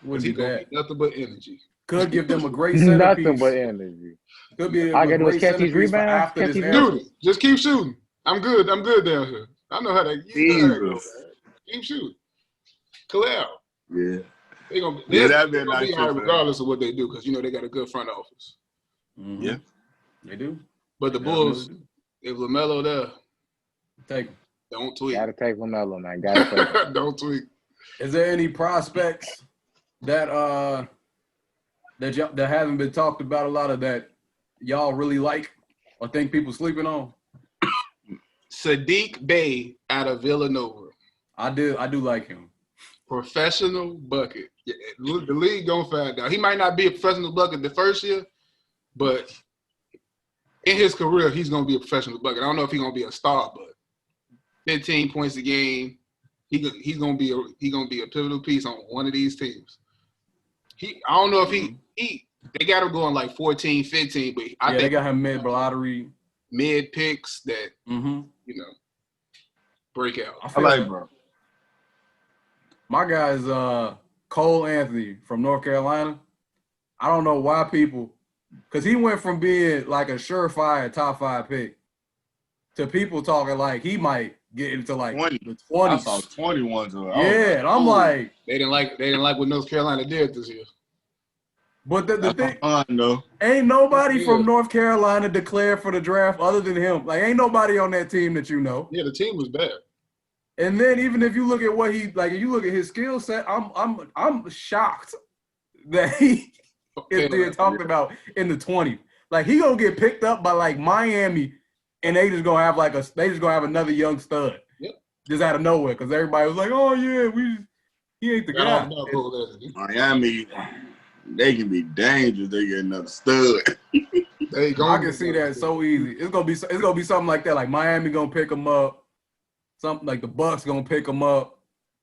Wouldn't be bad. Nothing but energy. Could give them a great centerpiece. Nothing but energy. Could be I got to catch these rebounds. Just keep shooting. I'm good down here. I know how to go. Keep shooting. Khalil. Yeah. They're gonna be hard regardless of what they do because they got a good front office. Mm-hmm. Yeah, they do. But the Bulls, if LaMelo there, take him. Don't tweak. Gotta take LaMelo, man. Gotta take him. Don't tweak. Is there any prospects that that haven't been talked about a lot of that y'all really like or think people sleeping on? Sadiq Bey out of Villanova. I do like him. Professional bucket. Yeah, the league gonna find out. He might not be a professional bucket the first year, but in his career, he's gonna be a professional bucket. I don't know if he's gonna be a star, but 15 points a game. He's gonna be a pivotal piece on one of these teams. I don't know if they got him going like 14, 15, but I think they got him mid picks that break out. I like, bro. My guy is Cole Anthony from North Carolina. I don't know why because he went from being like a surefire top 5 pick to people talking like he might get into like 20. The 20s. I saw 21s. Yeah, and I'm like, they didn't like what North Carolina did this year. But the thing, ain't nobody from North Carolina declared for the draft other than him. Like, ain't nobody on that team that you know. Yeah, the team was bad. And then even if you look at what if you look at his skill set, I'm shocked that he is being talked about in the 20s. Like he gonna get picked up by like Miami, and they just gonna have another young stud, just out of nowhere, because everybody was like, oh yeah, he ain't the guy. Miami, they can be dangerous. They get another stud. I can see that so easy. It's gonna be something like that. Like Miami gonna pick him up. Something like the Bucks gonna pick him up.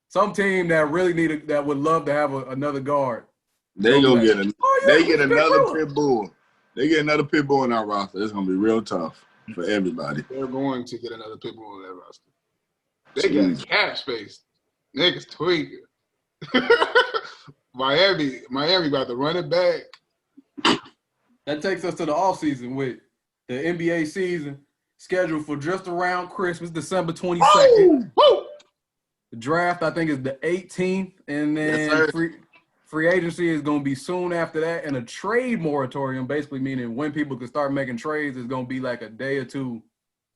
Some team that really that would love to have another guard. They gonna get another pit bull. They get another pit bull in our roster. It's gonna be real tough for everybody. They're going to get another pit bull in their roster. They got cap space. Niggas tweaking. Miami about to run it back. That takes us to the offseason with the NBA season scheduled for just around Christmas, December 22nd. The draft, I think, is the 18th, and then free agency is going to be soon after that, and a trade moratorium, basically meaning when people can start making trades, is going to be like a day or two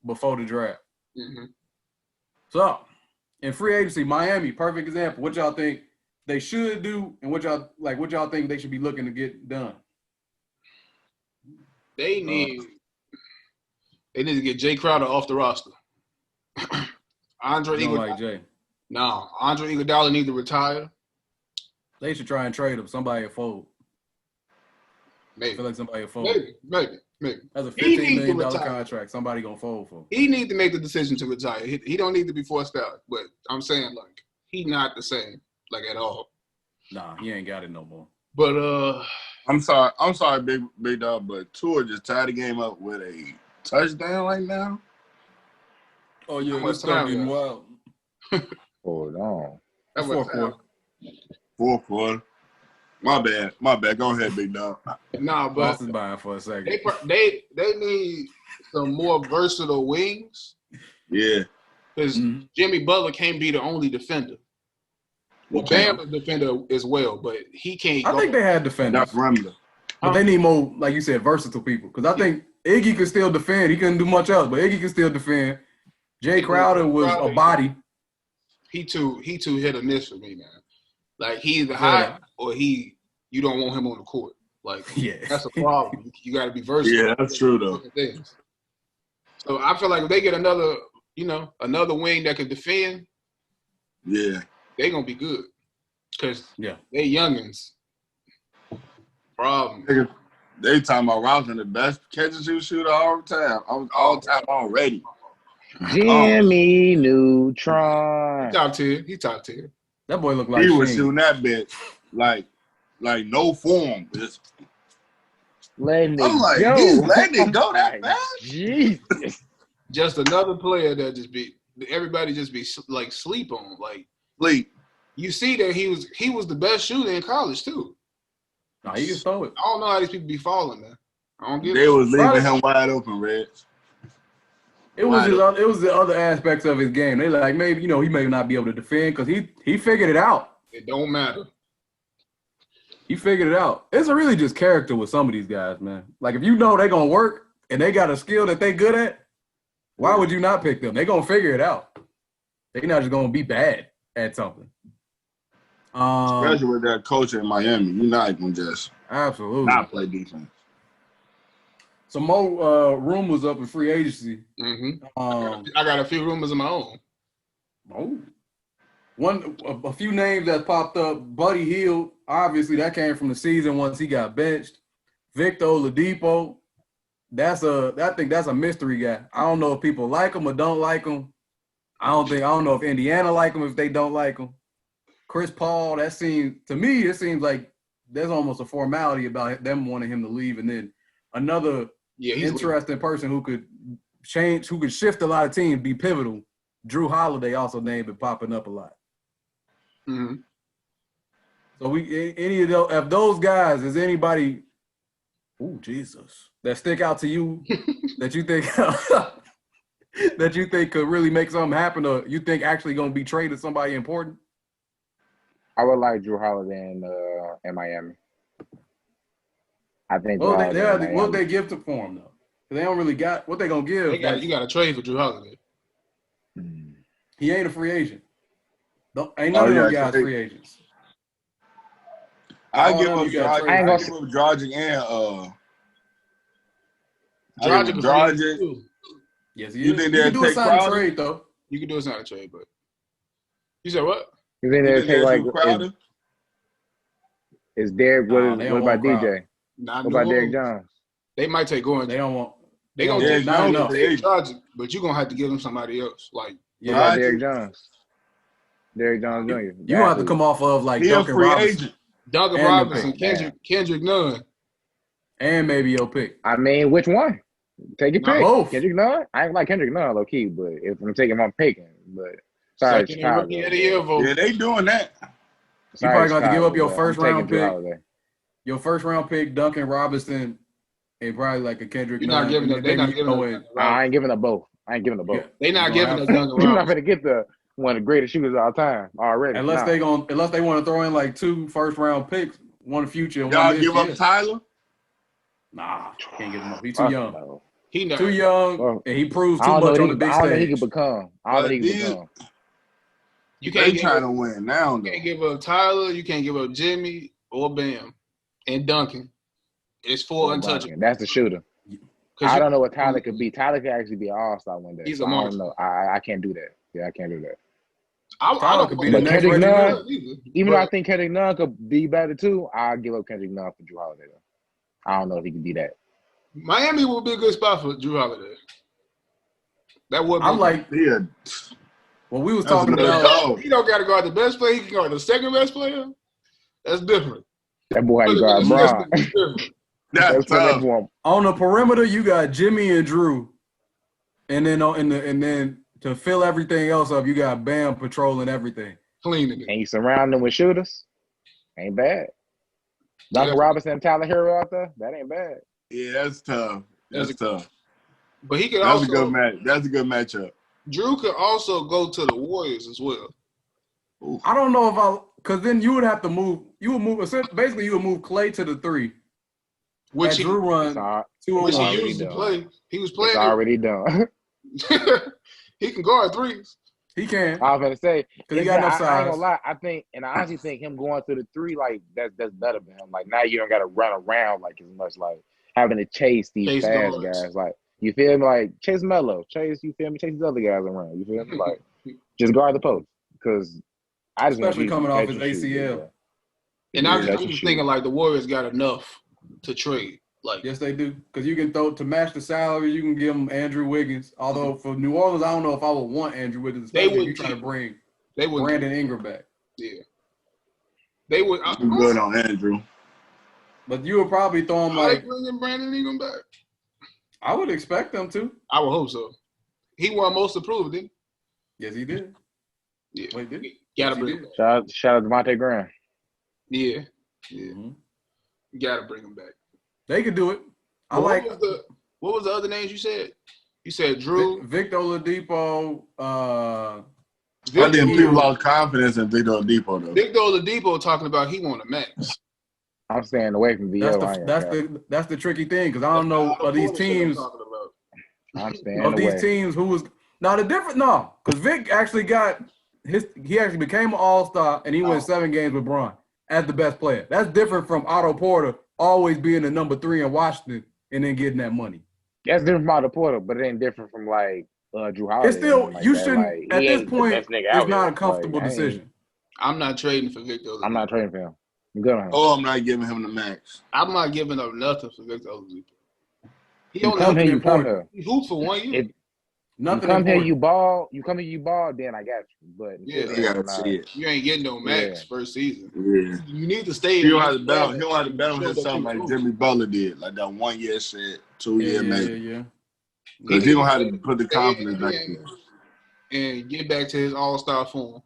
before the draft. Mm-hmm. So, in free agency, Miami, perfect example. What y'all think they should do, and what y'all think they should be looking to get done? They need to get Jay Crowder off the roster. Andre Iguodala needs to retire. They should try and trade him. Somebody will fold. Maybe. I feel like somebody will fold. Maybe. That's a $15 million contract. Somebody gonna fold for him. He needs to make the decision to retire. He don't need to be forced out. But I'm saying, like, he's not the same, like, at all. Nah, he ain't got it no more. But I'm sorry, big dog, but Tua just tied the game up with a touchdown right now. Oh yeah, this stuff getting wild. Hold on. That's Fourth quarter. Fourth quarter. My bad. Go ahead, big dog. Nah, but Boston's buying for a second. they need some more versatile wings. Yeah. Because Jimmy Butler can't be the only defender. Well, Bam is a defender as well, but he can't. I think they had defenders. That's perimeter. But they need more, like you said, versatile people. Because I think Iggy could still defend. He couldn't do much else, but Iggy can still defend. Jay Crowder was a body. He too hit or miss for me, man. Like, he's high or you don't want him on the court. Like, that's a problem. You got to be versatile. Yeah, that's true though. So I feel like if they get another wing that can defend, yeah, they're gonna be good. Cause they youngins. Problem. They talking about Robinson, the best catch and shoot shooter all time. All time already. Jimmy Neutron. He top tier. That boy look like he was shooting that bitch like no form. Just letting it go. He's letting it go that fast. Jesus. Just another player that everybody be like sleep on. Like, you see that he was the best shooter in college too. Nah, he can throw it. I don't know how these people be falling, man. I don't get it. They was leaving him wide open, Reg. It was the other aspects of his game. They like, maybe, he may not be able to defend because he figured it out. It don't matter. He figured it out. It's really just character with some of these guys, man. Like, if you know they're going to work and they got a skill that they good at, why would you not pick them? They're going to figure it out. They're not just going to be bad at something. Especially with that coach in Miami. You're not going to just not play defense. Some more rumors up in free agency. Mm-hmm. I got a few rumors of my own. A few names that popped up. Buddy Hield, obviously that came from the season once he got benched. Victor Oladipo, I think that's a mystery guy. I don't know if people like him or don't like him. I don't know if Indiana like him if they don't like him. Chris Paul, it seems like there's almost a formality about them wanting him to leave, and then another interesting person who could shift a lot of teams, be pivotal. Drew Holiday also named and popping up a lot. Mm-hmm. So any of those guys, is anybody, that stick out to you that you think that you think could really make something happen, or you think actually going to be traded somebody important? I would like Drew Holiday in Miami. I think. What they give for him though? They don't really got what they gonna give. You got to trade for Drew Holiday. He ain't a free agent. Ain't none of those guys free agents. I give up Dragic and Dragic. Yes, you think they'll take Crowder? Trade though? You can do a sign and trade, but you said what? You think they'll take like Crowder? Is Derek? What about DJ? What about Derek Jones? They might take Gordon. They don't want. They gonna take Dragic, but you're gonna have to give them somebody else. Like Derek Jones. Derek Jones Jr. You gonna have to come off of like Duncan Robinson. Duncan Robinson, Kendrick Nunn. And maybe your pick. I mean, which one? Take your pick. Both. Kendrick Nunn? I ain't like Kendrick Nunn low key, but if I'm taking him, I'm picking. But sorry, Chicago. Yeah, they doing that. You probably got to give up your first round pick. Your first round pick, Duncan Robinson, and probably like a Kendrick Nunn. They're not giving up. I ain't giving up both. They're not giving up Duncan Robinson. You're not gonna get the One of the greatest shooters of all time already. Unless they want to throw in like 2 first-round picks, one future and one Y'all this give year. up Tyler? Nah, can't get him up. He's too young. No. He not. Too young, and he proves too much on the big I don't know he stage. could become. I don't know he could become. You They can't trying to win now, You though. can't give up Tyler. You can't give up Jimmy or Bam and Duncan. It's 4 untouchables. That's the shooter. I don't know what Tyler could be. Tyler could actually be an all-star one day. He's so a I monster. don't know. I can't do that. Yeah, I can't do that. I Tyler don't could be know. the next Kendrick Reggie Nunn, Miller. even though I think Kendrick Nunn could be better too, I'll give up Kendrick Nunn for Drew Holiday. Though. I don't know if he could be that. Miami would be a good spot for Drew Holiday. That would be. I'm like, Yeah. when we was That's talking another about, dog. He don't got to guard the best player. He can guard the second best player. That's different. That boy had to guard That's Bron. different. That's tough. on the perimeter, you got Jimmy and Drew, and then to fill everything else up, you got Bam patrolling everything. Cleaning it. And you surround them with shooters. Ain't bad. Duncan Robinson and Tyler Hero out there. That ain't bad. Yeah, that's tough. That's tough. But he could That's also a good match. That's a good matchup. Drew could also go to the Warriors as well. I don't know because then you would have to move. You would move basically. You would move Clay to the 3. Which he, Drew run which he 201. used to play. He was playing. It's already done. He can guard threes. He can. I was gonna say because he got enough I ain't size. gonna lie. I honestly think him going to the 3 like that's better for him. Like now you don't gotta run around like as much like having to chase these fast guys. Like you feel me? Like chase Melo, chase these other guys around. You feel me? Like just guard the post because I just Especially coming off his ACL. And I'm just thinking like the Warriors got enough to trade. Like yes, they do. Because you can throw to match the salary. You can give them Andrew Wiggins. Although for New Orleans, I don't know if I would want Andrew Wiggins, especially if you try to bring Brandon Ingram back. Yeah, they would. I'm good on Andrew. But you would probably throw him like bringing Brandon Ingram back. I would expect them to. I would hope so. He won most improved, didn't he? Yes, he did. Yeah, wait, did he? Gotta yes, bring him back. Shout out to Devontae Graham. Yeah. Mm-hmm. Gotta bring him back. They could do it. What was the other names you said? You said Drew, Victor Oladipo. I think people lost confidence in Victor Oladipo though. Victor Oladipo talking about he want a max. I'm staying away from VO. That's the tricky thing because I don't know of these teams. I'm staying of away. These teams who was now the different because Vic actually he actually became an all-star and he went 7 games with Bron as the best player. That's different from Otto Porter always being the number 3 in Washington and then getting that money. That's different from Otto Porter, but it ain't different from like Drew Holiday. It's still like you that. shouldn't like, at this point. It's not a comfortable decision. I'm not trading for Victor Oladipo. I'm not trading for him. I'm good on him. Oh, I'm not giving him the max. I'm not giving up nothing for Victor Oladipo. He only come here, you come here. He hooped for 1 year. Nothing. You come here, you ball. You come here, you ball. Then I got you. But you ain't getting no max first season. Yeah, you need to stay. He don't have to bet on. He don't have to bet on himself like Jimmy Butler did, like that 1 year shit, 2 year maybe. Yeah. Because he don't have to put the confidence back in. And get back to his all-star form,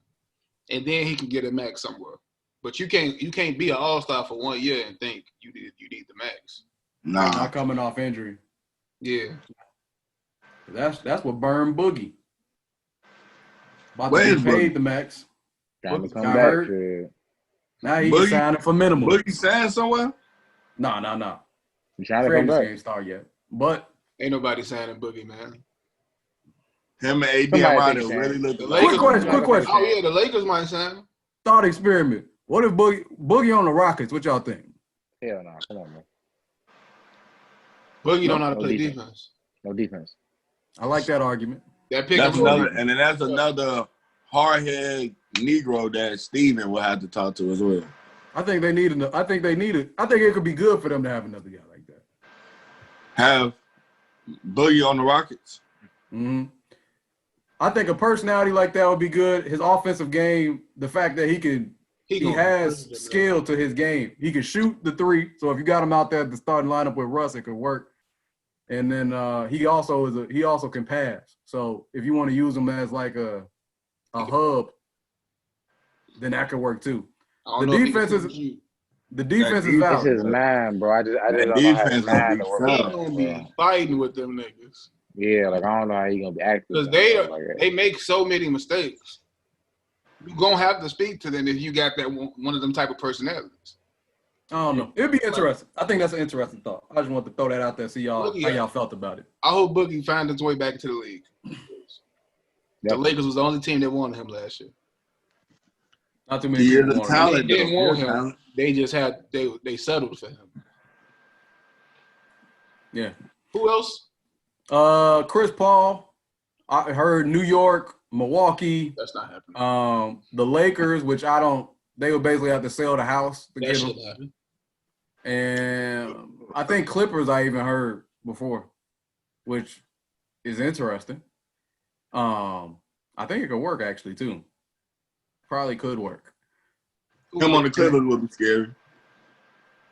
and then he can get a max somewhere. But you can't be an all-star for 1 year and think you need the max. Nah, not coming off injury. Yeah. That's what burned Boogie. About Where to is be paid Boogie? the max. Time to come got back. hurt. Now he's signing for minimum. Boogie signed somewhere? No. He's trying to come back. Ain't start yet. But ain't nobody signing Boogie, man. Him and AD might have really looked. Quick question. Oh yeah, the Lakers might sign him. Thought experiment. What if Boogie on the Rockets? What y'all think? Hell no. Come on, man. Boogie don't know how to play defense. No defense. I like that argument. That's another hard-headed Negro that Steven will have to talk to as well. I think they need it. I think it could be good for them to have another guy like that. Have Boogie on the Rockets? Mm-hmm. I think a personality like that would be good. His offensive game, the fact that he has skill to his game. He can shoot the 3. So if you got him out there at the starting lineup with Russ, it could work. And then he also can pass. So if you want to use him as like a hub, then that could work too. The defense is valid. This is mine, bro. I just don't know how his mind to work. He gonna be fighting with them niggas. Yeah, like I don't know how he gonna be acting. Because they make so many mistakes. You're gonna have to speak to them if you got that one of them type of personalities. I don't know. It'd be interesting. I think that's an interesting thought. I just want to throw that out there, see y'all how y'all felt about it. I hope Boogie finds his way back into the league. The Lakers was the only team that wanted him last year. Not too many people wanted him. They didn't want him. They just had they settled for him. Yeah. Who else? Chris Paul. I heard New York, Milwaukee. That's not happening. The Lakers, which they would basically have to sell the house to that get shit him. happen. And I think Clippers I even heard before, which is interesting. I think it could work actually too. Probably could work. Him on the Clippers would be scary.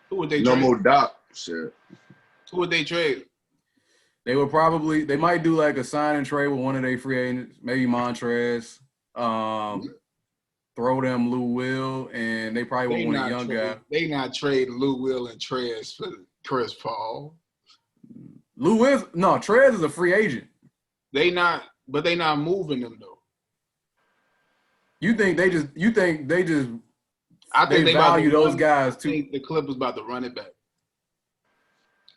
Who would they no trade? more Doc shit. Who would they trade? They might do like a sign and trade with one of their free agents, maybe Montrez. Throw them Lou Will, and they probably want a young guy. They not trade Lou Will and Trez for Chris Paul. Trez is a free agent. They not moving them though. I think they value those guys too. I think the Clippers about to run it back.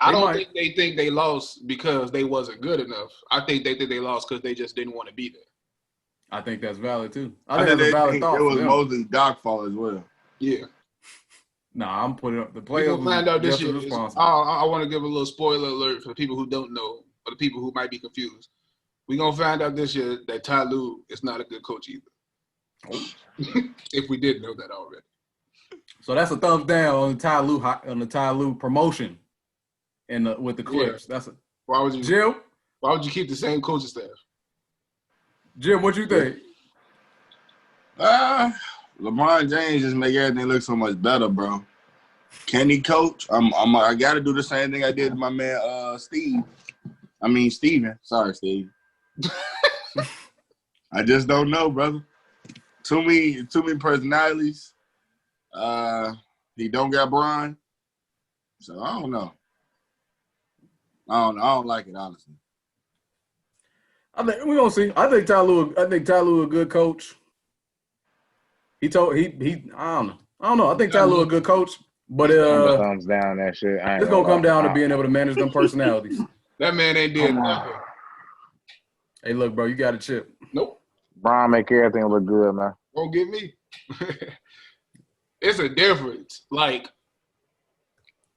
I don't think they think they lost because they wasn't good enough. I think they lost because they just didn't want to be there. I think that's valid too. I think that's a valid thought. It was mostly Doc's fault as well. Yeah. Nah, I'm putting up the players. We'll find out this year. I want to give a little spoiler alert for the people who don't know, or the people who might be confused. We're gonna find out this year that Ty Lue is not a good coach either. If we didn't know that already. So that's a thumbs down on the Ty Lue promotion, with the Clips. Yeah. Why would you keep the same coaching staff? Jim, what you think? LeBron James just make everything look so much better, bro. Can he coach? I got to do the same thing I did to my man Steven. Sorry, Steve. I just don't know, brother. Too many personalities. He don't got Brian, so I don't know. I don't like it, honestly. I think we're gonna see. I think Ty Lue a good coach. I don't know. I think Ty Lue a good coach, but thumbs down that shit. It's gonna come down to being able to manage them personalities. That man ain't did nothing. Hey, look, bro, you got a chip. Nope. Brian make everything look good, man. Won't get me. It's a difference. Like,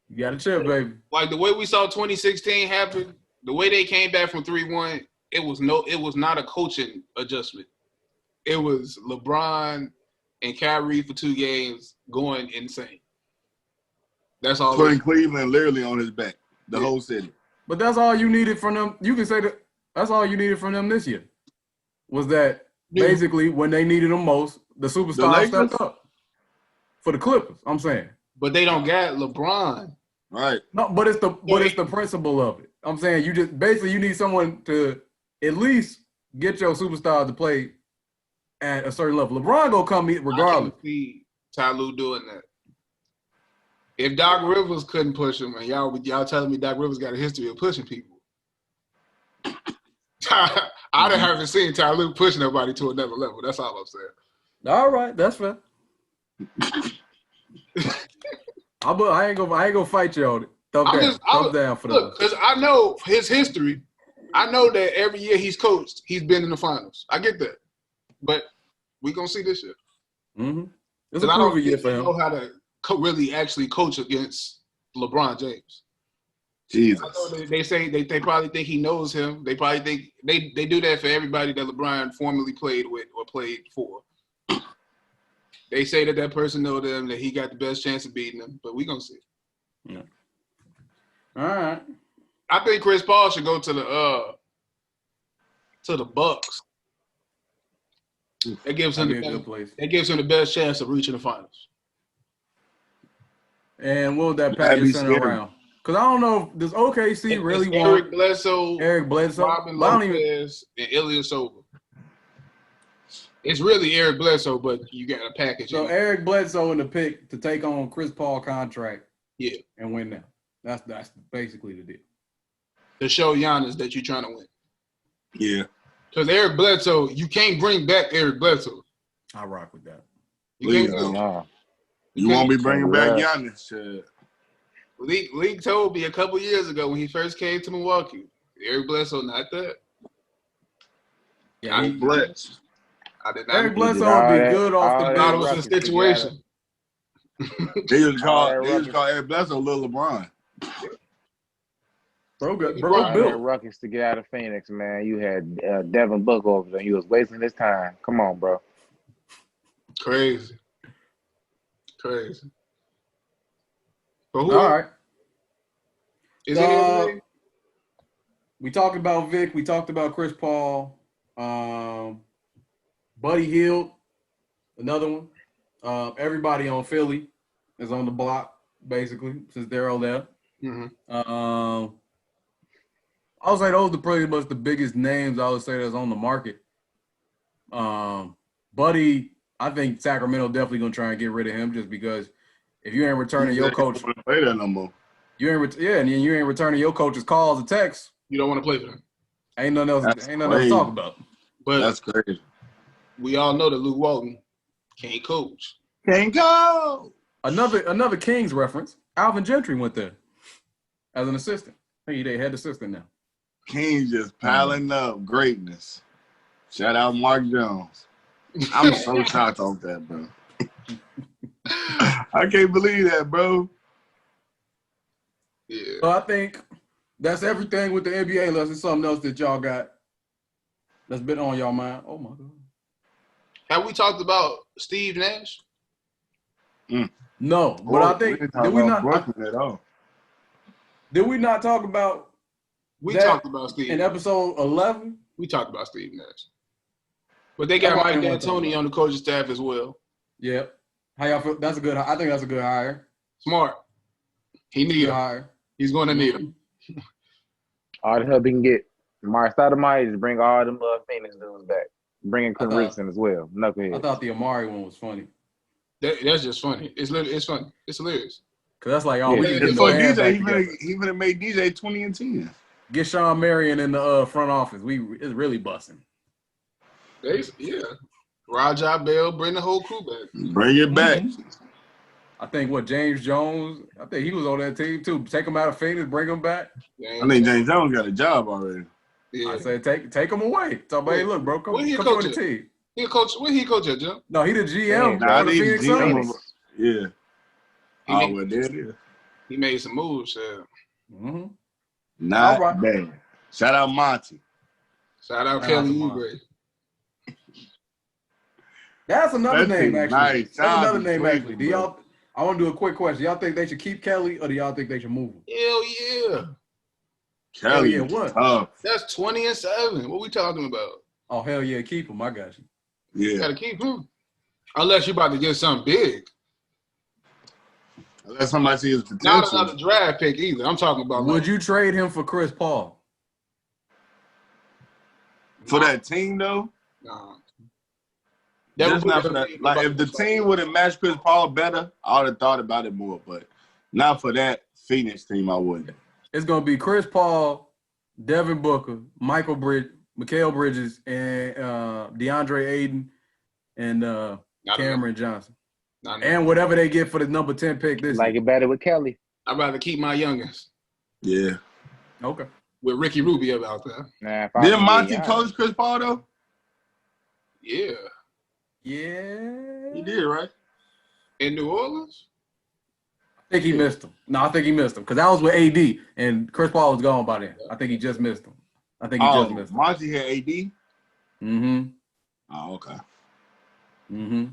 you got a chip, baby. Like the way we saw 2016 happen, the way they came back from 3-1, it was not a coaching adjustment. It was LeBron and Kyrie for 2 games going insane. That's all. Putting Cleveland literally on his back, the whole city. But that's all you needed from them. You can say that's all you needed from them this year. Was that basically when they needed them most, the superstars stepped up for the Clippers. I'm saying. But they don't got LeBron. Right. No, but it's the principle of it. I'm saying you need someone to at least get your superstar to play at a certain level. LeBron gonna come regardless. I can see Ty Lue doing that. If Doc Rivers couldn't push him, and y'all telling me Doc Rivers got a history of pushing people, I haven't seen Ty Lue push nobody to another level. That's all I'm saying. All right, that's fair. I ain't gonna fight you on it. Thumbs down for that. Because I know his history. I know that every year he's coached, he's been in the finals. I get that, but we gonna see this year. Mm-hmm. It's a prove year for him. Know how to really actually coach against LeBron James. Jesus. I know they say they probably think he knows him. They probably think they do that for everybody that LeBron formerly played with or played for. They say that person know them, that he got the best chance of beating them, but we gonna see. Yeah. All right. I think Chris Paul should go to the Bucks. That gives him the best chance of reaching the finals. And what would that package center around? Because I don't know, does OKC really want Eric Bledsoe, Robin Lopez, and Ilyasova? It's really Eric Bledsoe, but you got a package. So Eric Bledsoe in the pick to take on Chris Paul contract, and win that. That's basically the deal. To show Giannis that you're trying to win. Yeah. Because Eric Bledsoe, you can't bring back Eric Bledsoe. I rock with that. You can't Please coach. Nah. You won't be bringing back Yeah. Giannis. Shit. League told me a couple years ago when he first came to Milwaukee, Eric Bledsoe not that. Yeah, I, he, Blitz. I did not Eric know. Bledsoe would be good off the all that That bench. was the ruckus to get situation. They used to All call that Eric Bledsoe Lil LeBron. Bro, all that built. ruckus to get out of Phoenix, man. You had Devin Booker over there. He was wasting his time. Come on, bro. Crazy. But who All else? right. Is any other name? We talked about Vic. We talked about Chris Paul. Buddy Hield, another one. Everybody on Philly is on the block, basically, since they're all there. Mm-hmm. I would say those are pretty much the biggest names I would say that's on the market. Buddy, I think Sacramento definitely gonna try and get rid of him just because if you ain't returning your coach, Don't wanna play that no more. and then you ain't returning your coach's calls and texts. You don't want to play for him. Ain't nothing else. That's Ain't nothing else to talk about. But That's crazy. we all know that Luke Walton can't coach. Can't go. Another Kings reference. Alvin Gentry went there as an assistant. I think he their head assistant now. King just piling up greatness. Shout out Mark Jones. I'm so shocked off that, bro. I can't believe that, bro. Yeah. So I think that's everything with the NBA unless there's something else that y'all got that's been on y'all mind. Oh my God. Have we talked about Steve Nash? No, but I think did we not Brooklyn at all? did we not talk about We that talked about Steve. in episode 11? We talked about Steve Nash. But they got Mike D'Antoni on the coaching staff as well. Yep. How y'all feel? I think that's a good hire. Smart. He need Good him. hire. He's going to need him. All the help he can get. Mars Stoudemire just bring all them Phoenix dudes back. Bringing Quinn thought- Richardson as well. I Knucklehead. thought the Amari one was funny. That's just funny. It's funny. It's hilarious. Cause that's like, oh, Yeah. we just It's getting for the band back DJ. together. He gonna make DJ 20 and 10. Get Sean Marion in the front office. It's really busting. Yeah. Rajah Bell, bring the whole crew back. Bring it back. I think James Jones. I think he was on that team too. Take him out of Phoenix, bring him back. I think James Jones got a job already. Yeah. I say take him away. Talk about, hey, look, bro, come Where he join coach the at? team. He coach. Where he coach at, Jim? No, he the GM Nah, for the they Phoenix GM. Suns. Yeah. He Oh, made- well, there it is. He made some moves. Mm-hmm. Not All right. bad. Shout out Monty. Shout out Shout Kelly out to Oubre. That's another That name, thing actually. nice. That's another Sounds name, sweet, actually. Do bro. y'all? I want to do a quick question. Y'all think they should keep Kelly, or do y'all think they should move him? Hell yeah. Kelly, yeah, what? tough. That's 20-7. What we talking about? Oh hell yeah, keep him. I got you. You Yeah. gotta keep him. Unless you're about to get something big. Unless somebody sees his Not potential. another draft pick either. I'm talking about Would you trade him for Chris Paul? For that team, though, Nah. just not for that. Like, if the team would have matched Chris Paul better, I would have thought about it more. But not for that Phoenix team, I wouldn't. It's gonna be Chris Paul, Devin Booker, Mikal Bridges, and DeAndre Ayton, and Cameron Johnson, and whatever they get for the number 10 pick this Like year. it better with Kelly. I'd rather keep my youngins Yeah. Okay. with Ricky Rubio out there. Nah, if I Did was Monty Giannis. coach Chris Paul, though? Yeah. Yeah. He did, right? In New Orleans? I think he missed him. No, I think he missed him because I was with AD and Chris Paul was gone by then. I think he just missed him. I think he just missed him. Monty had AD? Mm-hmm. Oh, okay. Mm-hmm.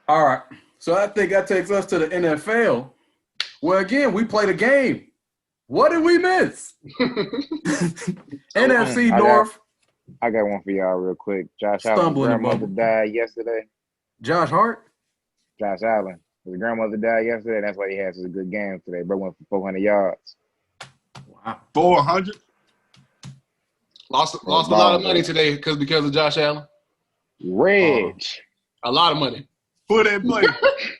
All right. So I think that takes us to the NFL. Well, again, we played a game. What did we miss? NFC North. I got one for y'all real quick. Josh Allen's Stumbling and grandmother bumbling. died yesterday. Josh Hart. Josh Allen. His grandmother died yesterday. That's why he has a good game today. Bro went for 400 yards. Wow. 400? Lost a lot of money today because of Josh Allen. Reg. A lot of money. Who they play?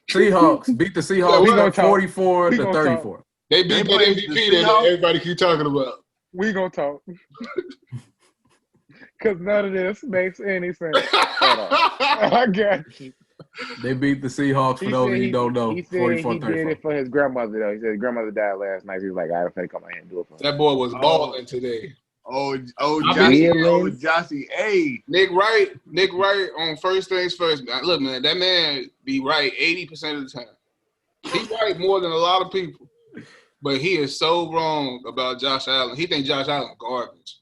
Seahawks beat the Seahawks we gonna talk. 44 We to gonna 34. They beat that played MVP the that Seahawks? everybody keep talking about. We gonna talk. Because none of this makes any sense. Hold on. I got you. They beat the Seahawks, for those of you who don't know, He said he 44-34. did it for his grandmother, though. He said his grandmother died last night. He was like, I don't come out here and do it for her. That boy was balling today. Jossie A. Nick Wright on first things first. Look, man, that man be right 80% of the time. He right more than a lot of people. But he is so wrong about Josh Allen. He think Josh Allen garbage.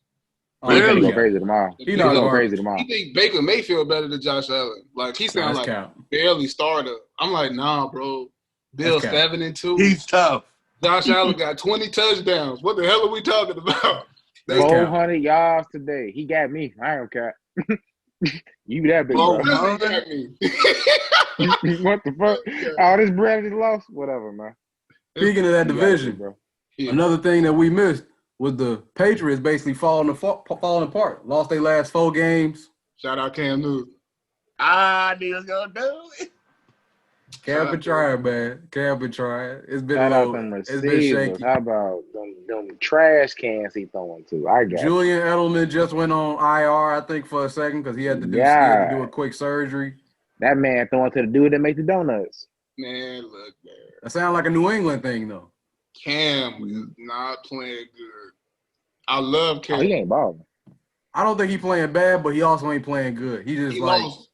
He's gonna go crazy tomorrow. He's not going crazy tomorrow. He think Baker Mayfield better than Josh Allen. Like he sounds like barely starter. I'm like, nah, bro. Bill 7-2. He's tough. Josh Allen got 20 touchdowns. What the hell are we talking about? 400 yards today. He got me. I don't care. You that big, bro. Really got me. What the fuck? All this bread is lost. Whatever, man. Speaking of that division, bro. Another thing that we missed was the Patriots basically falling apart. Lost their last 4 games. Shout out Cam Newton. I knew he was gonna do it. Cam been trying, man. Cam been trying. It's been It's been shaky. How about them trash cans he throwing to? I got Julian Edelman just went on IR, I think, for a second because he had to do a quick surgery. That man throwing to the dude that makes the donuts. Man, look, man. That sounds like a New England thing, though. Cam is not playing good. I love Cam. Oh, he ain't balling. I don't think he's playing bad, but he also ain't playing good. He lost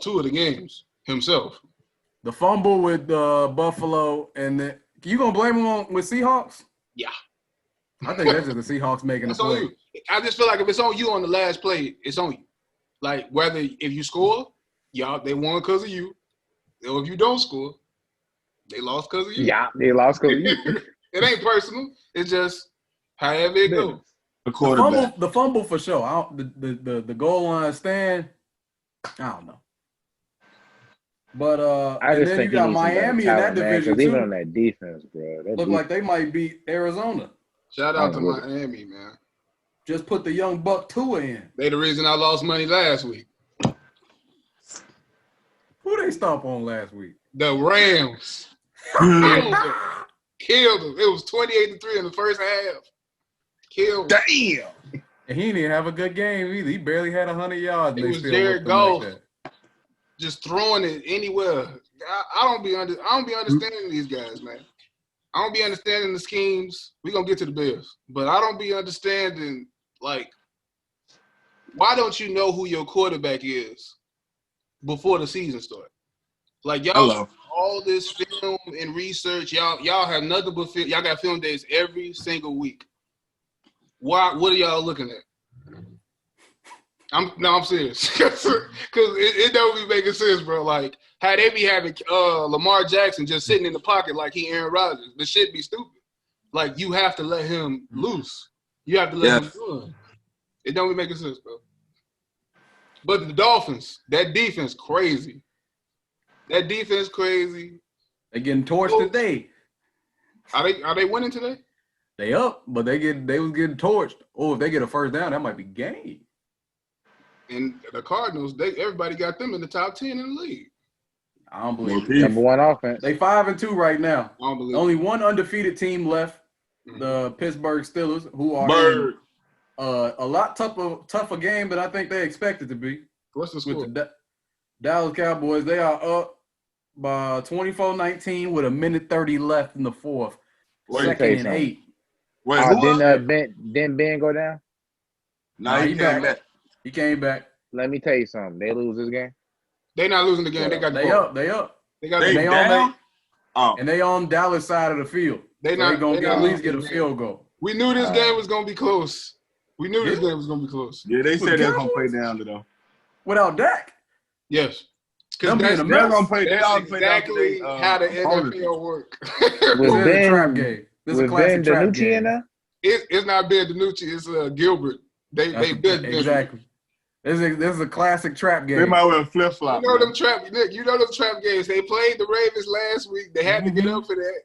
2 of the games himself. The fumble with Buffalo, and then you gonna blame him with Seahawks? Yeah. I think that's just the Seahawks making the play. I just feel like if it's on you on the last play, it's on you. Like whether if you score, they won because of you. Or if you don't score, they lost because of you. Yeah, they lost because of you. It ain't personal. It's just however it goes. The fumble for sure. The goal line stand, I don't know. But I just then you got Miami in that division too. Even on that defense, bro. Look like they might beat Arizona. Shout out to Miami, man. Just put the young buck Tua in. They the reason I lost money last week. Who they stomp on last week? The Rams. Killed them. It was 28-3 in the first half. Killed them. Damn. And he didn't even have a good game either. He barely had 100 yards. It was Jared Goff just throwing it anywhere. I don't be understanding these guys, man. I don't be understanding the schemes. We're going to get to the Bears. But I don't be understanding, like, why don't you know who your quarterback is before the season starts? Like, y'all all this film and research. Y'all have nothing but film. Y'all got film days every single week. Why? What are y'all looking at? I'm serious. Because it don't be making sense, bro. Like, how they be having Lamar Jackson just sitting in the pocket like he Aaron Rodgers. This shit be stupid. Like, you have to let him loose. You have to let him run. It don't be making sense, bro. But the Dolphins, that defense crazy. That defense crazy. They getting torched today. Are they winning today? They up, but they was getting torched. Oh, if they get a first down, that might be game. And the Cardinals, everybody got them in the top 10 in the league. I don't believe it. Number 1 offense. They 5-2 right now. I don't believe Only one undefeated team left, the Pittsburgh Steelers, who are in a lot tougher game than I think they expected to be. What's the score? With the Dallas Cowboys, they are up by 24-19 with 1:30 left in the fourth. Second and 8. Wait, didn't Ben go down? No, he came back. He came back. Let me tell you something. They lose this game. They not losing the game. They got the ball. They up. And they on Dallas side of the field. They gonna at least get a field goal. We knew this game was gonna be close. We knew this game was gonna be close. Yeah, they said they was gonna play down to them. Without Dak? Yes. Because that's exactly how the NFL work. This is a trap game. This is a classic trap game. It's not Ben DiNucci. It's Gilbert. They bet exactly. This is a classic trap game. They might wear flip flop. You know them trap games. They played the Ravens last week. They had to get up for that.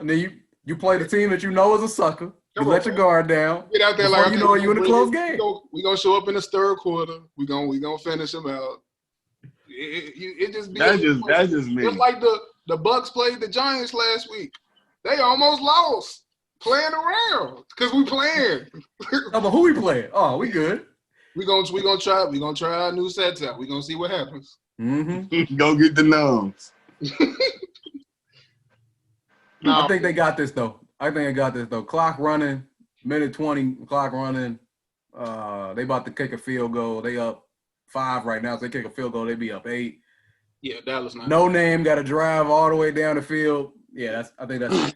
And then you play the team that you know is a sucker. You let your guard down. Get out there like you know you in a close game. We gonna show up in the third quarter. We gonna finish them out. It just be that's just me. Just like the Bucks played the Giants last week. They almost lost playing around because we playing. Oh, but who we playing? Oh, we good. We gonna try our new sets out. We gonna see what happens. Mm-hmm. Go get the numbs. No, I think they got this though. Clock running, minute 20, clock running. They about to kick a field goal. They up 5 right now. So they kick a field goal, they be up 8. yeah, Dallas not. No name got to drive all the way down the field. Yeah, I think that's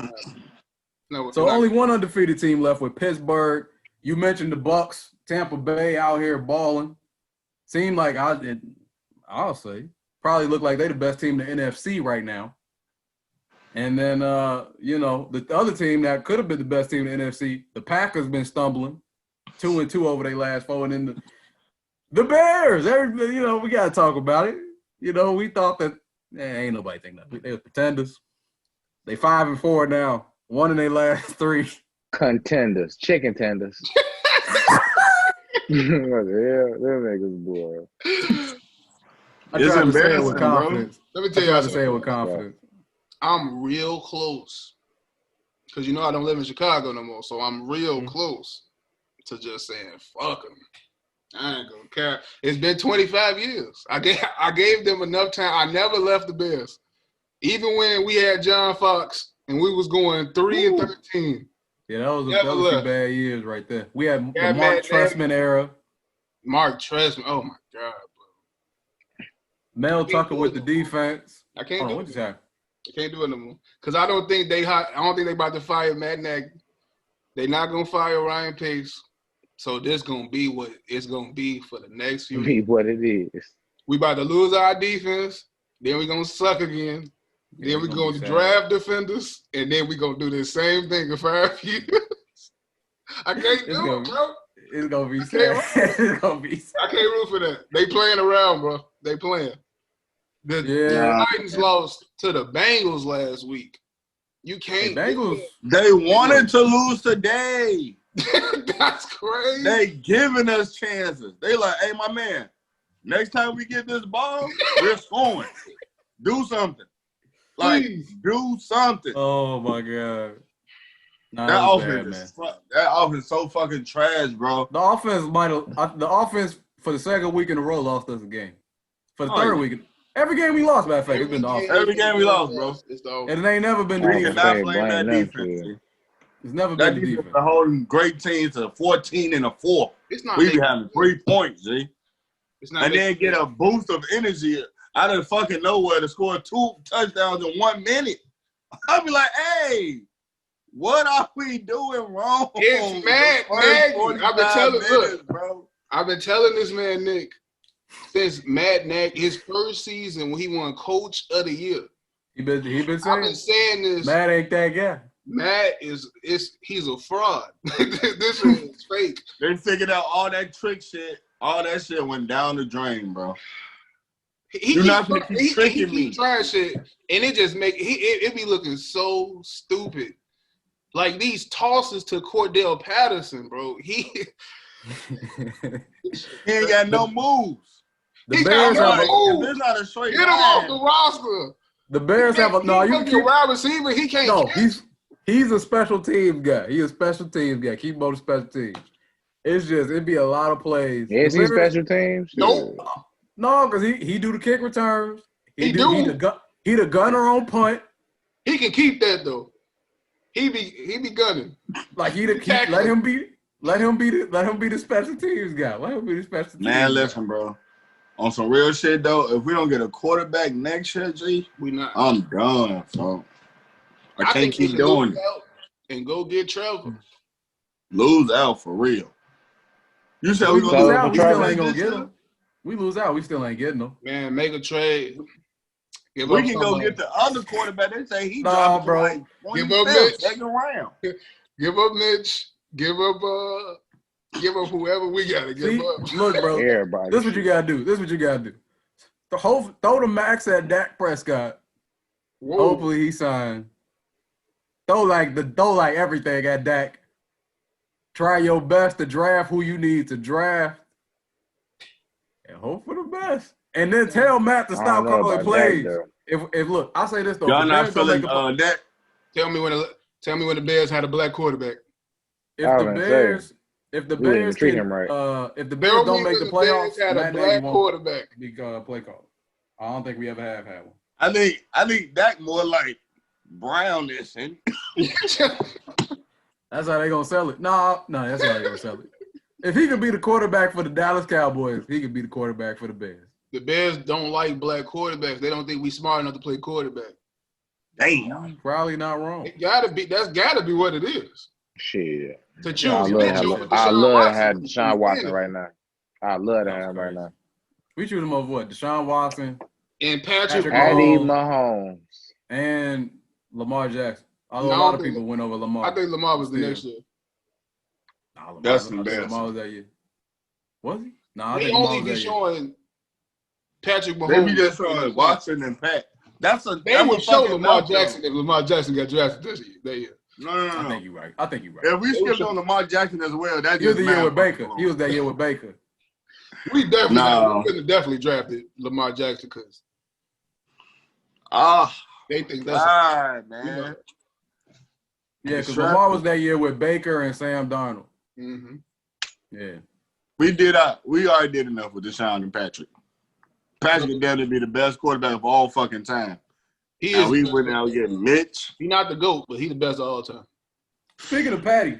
No, so not. only one undefeated team left with Pittsburgh. You mentioned the Bucks, Tampa Bay out here balling. Seemed like I'll say probably look like they the best team in the NFC right now. And then the other team that could have been the best team in the NFC, the Packers been stumbling, 2-2 over their last 4, and then the Bears. Everybody, we gotta talk about it. We thought that ain't nobody think that they were pretenders. They 5-4 now, 1 in their last 3. Contenders, chicken tenders. What the hell? Them niggas, boy. I It's tried to say it embarrassing, with bro. confidence. Let me tell I you tried how to say it with confidence. I'm real close. Because I don't live in Chicago no more. So I'm real close to just saying, fuck them. I ain't gonna care. It's been 25 years. I gave them enough time. I never left the Bears. Even when we had John Fox and we was going 3-13. Yeah, that was some bad years right there. We had the Mark Matt Trestman era. Mark Trestman. Oh my God, bro. Mel Tucker with the defense. I can't do what it. just happened? I can't do it no more. Because I don't think they about to fire Matt Nagy. They're not gonna fire Ryan Pace. So this gonna be what it's gonna be for the next few Be years. what it is. We about to lose our defense, then we're gonna suck again. Yeah, Then we're going to draft defenders, and then we're going to do the same thing in 5 years. I can't do it, bro. It's going to be sad. It's going to be sad. I can't root for that. They playing around, bro. They playing. The Titans lost to the Bengals last week. You can't. The Bengals. They wanted to lose today. That's crazy. They giving us chances. They like, hey, my man, next time we get this ball, we're scoring. Do something. Like, do something. Oh my God. Nah, that offense is so fucking trash, bro. The offense for the second week in a row lost us a game. For the third week, every game we lost, matter of fact, it's been the offense. Every game we lost, bro. And it ain't never been the We defense. cannot blame that defense. It's never That been the defense defense. is holding great teams to 14-4. It's not. We be having 3 points, G. It's not. And then get a boost of energy out of fucking nowhere to score 2 touchdowns in 1 minute. I'll be like, hey, what are we doing wrong? It's Matt Nagy. I've been telling this man, Nick, since Matt Nagy, his first season when he won Coach of the Year. He been saying. I've been saying this. Matt ain't that guy. Matt he's a fraud. This is fake. They figured out all that trick shit. All that shit went down the drain, bro. He keep trying shit, and it just it be looking so stupid. Like these tosses to Cordell Patterson, bro. He ain't got no moves. The Bears have there's not a straight get him off the roster. The Bears have a you keep wide receiver. He can't. No, he's a special teams guy. He's a special teams guy. Keep him on the special teams. It's just it'd be a lot of plays. Is he special teams? Nope. No, because he do the kick returns. He the gunner on punt. He can keep that though. He be gunning. Like let him be the special teams guy. Let him be the special teams. Man, listen, bro. On some real shit though, if we don't get a quarterback next year, G, I'm done, bro. I can't keep doing it. And go get Trevor. Lose out for real. You said we lose out, we still ain't gonna get him. We lose out, we still ain't getting him. Man, make a trade. We can go get the other quarterback. They say he dropped bro. Like give up Mitch. Second round. Give up Mitch. Give up whoever we gotta give up. Look, bro. Everybody. This is what you gotta do. Throw the max at Dak Prescott. Whoa. Hopefully he signed. Throw like everything at Dak. Try your best to draft who you need to draft. And hope for the best. And then tell Matt to stop calling plays. If look, I'll say this though. Y'all not feeling that. Tell me when the Bears had a black quarterback. If the Bears If the We wouldn't even Bears treat can, him right. if the There Bears don't only make the was the Bears playoffs, had a Matt Nagy black won't quarterback. be play call. I don't think we ever have had one. I think that more like brownish and That's how they gonna sell it. No, that's how they gonna sell it. If he could be the quarterback for the Dallas Cowboys, he could be the quarterback for the Bears. The Bears don't like black quarterbacks. They don't think we smart enough to play quarterback. damn. Probably not wrong. That's gotta be what it is. Shit. To I choose love Mitchell over I Deshaun love to Watson. have Deshaun Watson right now. I love to That's have him right crazy. now. We choose him over what? Deshaun Watson And Patrick Patty Mahomes. Mahomes. and Lamar Jackson. Although No, a I lot don't of think- people went over Lamar. I think Lamar was the Still. next year. Nah, Lamar, That's I think embarrassing. Lamar was that year. Was he? No, I They think Lamar only was be that year. showing Patrick They Mahomes. be just showing Watson and Pat. That's a They that's would a show fucking Lamar left, Jackson though. if Lamar Jackson got drafted this year. That year. No. I think you're right. If we They skipped should- on Lamar Jackson as well, that's He was just the year mad with Baker. fucking He was that year with Baker. We definitely No. we couldn't have definitely drafted Lamar Jackson because Ah, they think that's God, you know. man. Yeah, because Sure. Lamar was that year with Baker and Sam Darnold. Mm-hmm. Yeah. We already did enough with Deshaun and Patrick. Patrick would definitely be the best quarterback of all fucking time. He And is. we went out getting Mitch. He's not the GOAT, but he's the best of all time. Speaking of Patty,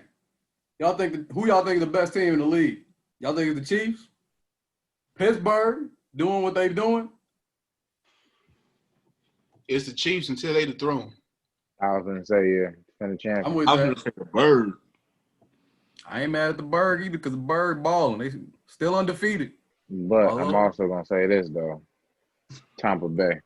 who y'all think is the best team in the league? Y'all think it's the Chiefs? Pittsburgh doing what they doing? It's the Chiefs until they the throne. I was gonna say yeah, defend the I'm champion. with I'm that. gonna say the Bird. I ain't mad at the Bird either because the Bird balling. They still undefeated. But Although- I'm also gonna say this though. Tampa Bay.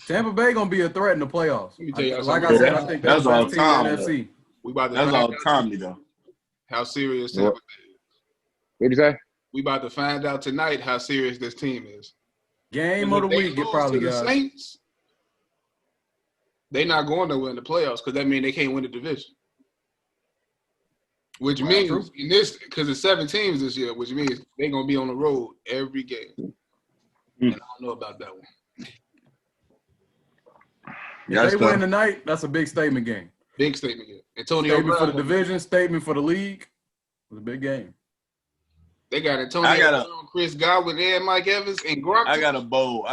Tampa Bay gonna be a threat in the playoffs. Let me tell you Like I something. said, I think that's That's the all best team in time, the NFC. We about to That's find all out Tommy though. how serious What? Tampa is. What'd you say? We about to find out tonight how serious this team is. Game And of the if they week, it lose probably to the got. Saints, they not going nowhere in the playoffs because that means they can't win the division. Which Right, means true. in this, because it's 7 teams this year, which means they're gonna be on the road every game. And I don't know about that one. If they win tonight, that's a big statement game. Big statement here. Antonio Statement for the Brown. division, statement for the league. It was a big game. They got Antonio Brown, Chris Godwin, and Mike Evans, and Gronk. I got a bold.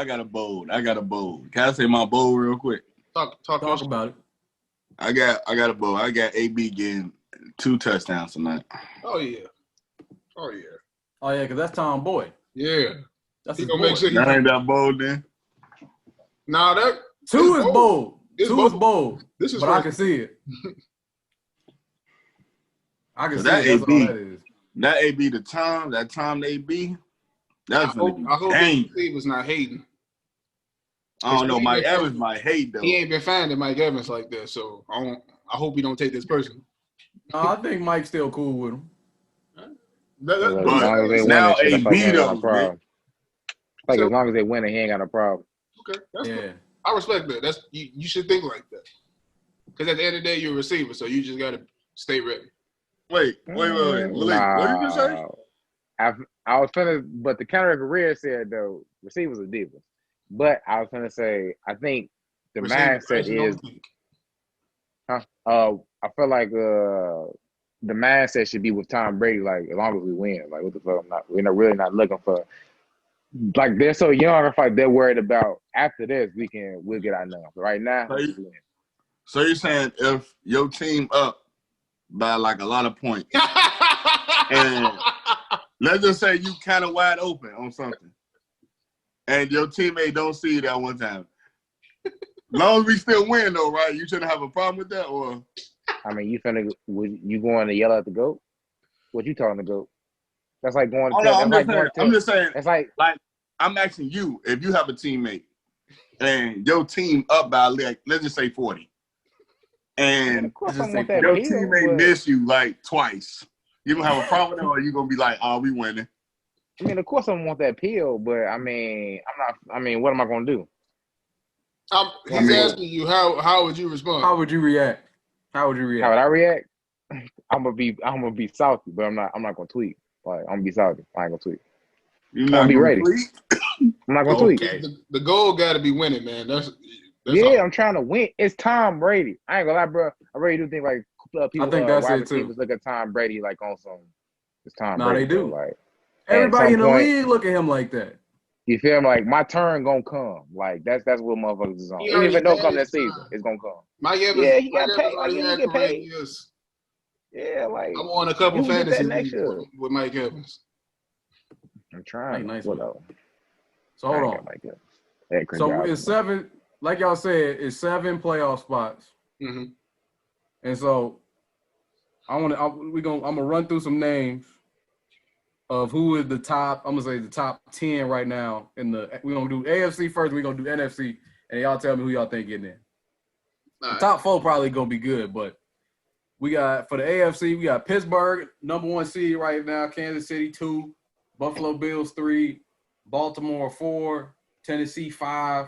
Can I say my bold real quick? Talk about it. I got a bold. I got AB getting 2 touchdowns tonight. Oh yeah. Oh yeah, because that's Tom Boyd. Yeah. That's He his gonna boy. make sure he. That ain't that bold then. Nah, that 2 is bold. It's 2 is bold. This is But I can see it. I can So see that it. That's AB. all that is. That AB that Tom AB. That's I hope dang. he was not hating. I don't know. Mike Evans might hate though. He ain't been finding Mike Evans like that, so I hope he don't take this personal. No, I think Mike's still cool with him. As long as they win now it, shit, I feel like he ain't got though, no problem. Like as long as they win it, he ain't got no problem. Okay, that's Yeah. cool. I respect that. That's you should think like that. Because at the end of the day, you're a receiver, so you just gotta stay ready. Wait. Malik, what did you say? I was finna, but the counter career said though, receivers are divas. But I was gonna say, I think the mindset is, I feel like the mindset should be with Tom Brady. Like as long as we win, like what the fuck? We're not really not looking for. Like they're so young, I feel like they're worried about after this we'll get our numbers. Right now, So you're saying if your team up by like a lot of points, and let's just say you kind of wide open on something, and your teammate don't see you that one time. Long as we still win though, right? You shouldn't have a problem with that, or I mean, you going to yell at the GOAT? What you talking to GOAT? That's like going to tell. I'm just saying. It's like I'm asking you if you have a teammate and your team up by like let's just say 40, and of course I your want that teammate but miss you like twice. You gonna have a problem with that, or you gonna be like, "Oh, we winning"? I mean, of course I want that pill, but I mean, I'm not. I mean, what am I gonna do? He's asking you how would you respond? How would you react? How would I react? I'm gonna be salty, but I'm not gonna tweet. Like I'm gonna be salty. I ain't gonna tweet. You're not be gonna ready. tweet? I'm not gonna tweet. The goal got to be winning, man. That's yeah, all. I'm trying to win. It's Tom Brady. I ain't gonna lie, bro. I really do think like people, think that's wide it, too. receivers look at Tom Brady like on some. It's Tom Nah, Brady. they do. Bro, like Everybody in the point, league look at him like that. you feel me? Like my turn gonna come. Like that's what motherfuckers is on. He Even if already it don't had come his that season, time. it's gonna come. Mike Evans, Yeah, he Mike got Evans paid. already He had get career paid. years. Yeah, like I won a he couple will get fantasy that next leagues year. with Mike Evans. I'm trying. Nice What one. else? So hold on. Like that. Hey, Chris So Godwin, it's 7, like y'all said, it's 7 playoff spots. Mm-hmm. And so I'm gonna run through some names of who is the top. I'm gonna say the top 10 right now. We're gonna do AFC first. We're gonna do NFC, and y'all tell me who y'all think getting in. All The right. top 4 probably gonna be good, but we got for the AFC, we got Pittsburgh, number 1 seed right now, Kansas City 2, Buffalo Bills 3, Baltimore 4, Tennessee 5,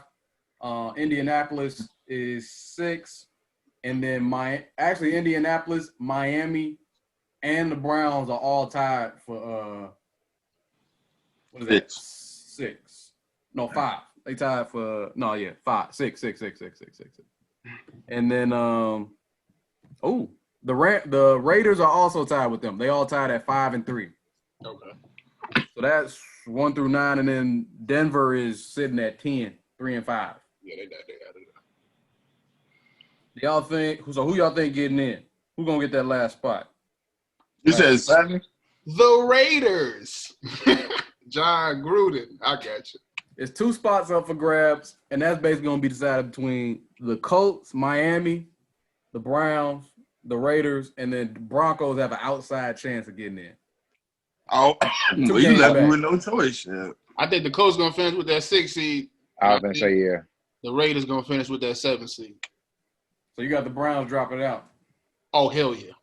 Indianapolis is 6, and then Indianapolis, Miami, and the Browns are all tied for what is that? 6. No, 5. They tied for 5, 6. And then the Raiders are also tied with them. They all tied at 5 and 3. Okay. So that's 1 through 9, and then Denver is sitting at 10, 3 and 5. Yeah, they got it. Y'all think who y'all think getting in? Who gonna get that last spot? You said 7? The Raiders. John Gruden. I got you. It's 2 spots up for grabs, and that's basically gonna be decided between the Colts, Miami, the Browns, the Raiders, and then the Broncos have an outside chance of getting in. Oh, well, you left me with no choice. Yeah. I think the Colts gonna finish with that 6 seed. I was gonna say yeah. The Raiders gonna finish with that 7 seed. So you got the Browns dropping out. Oh hell yeah!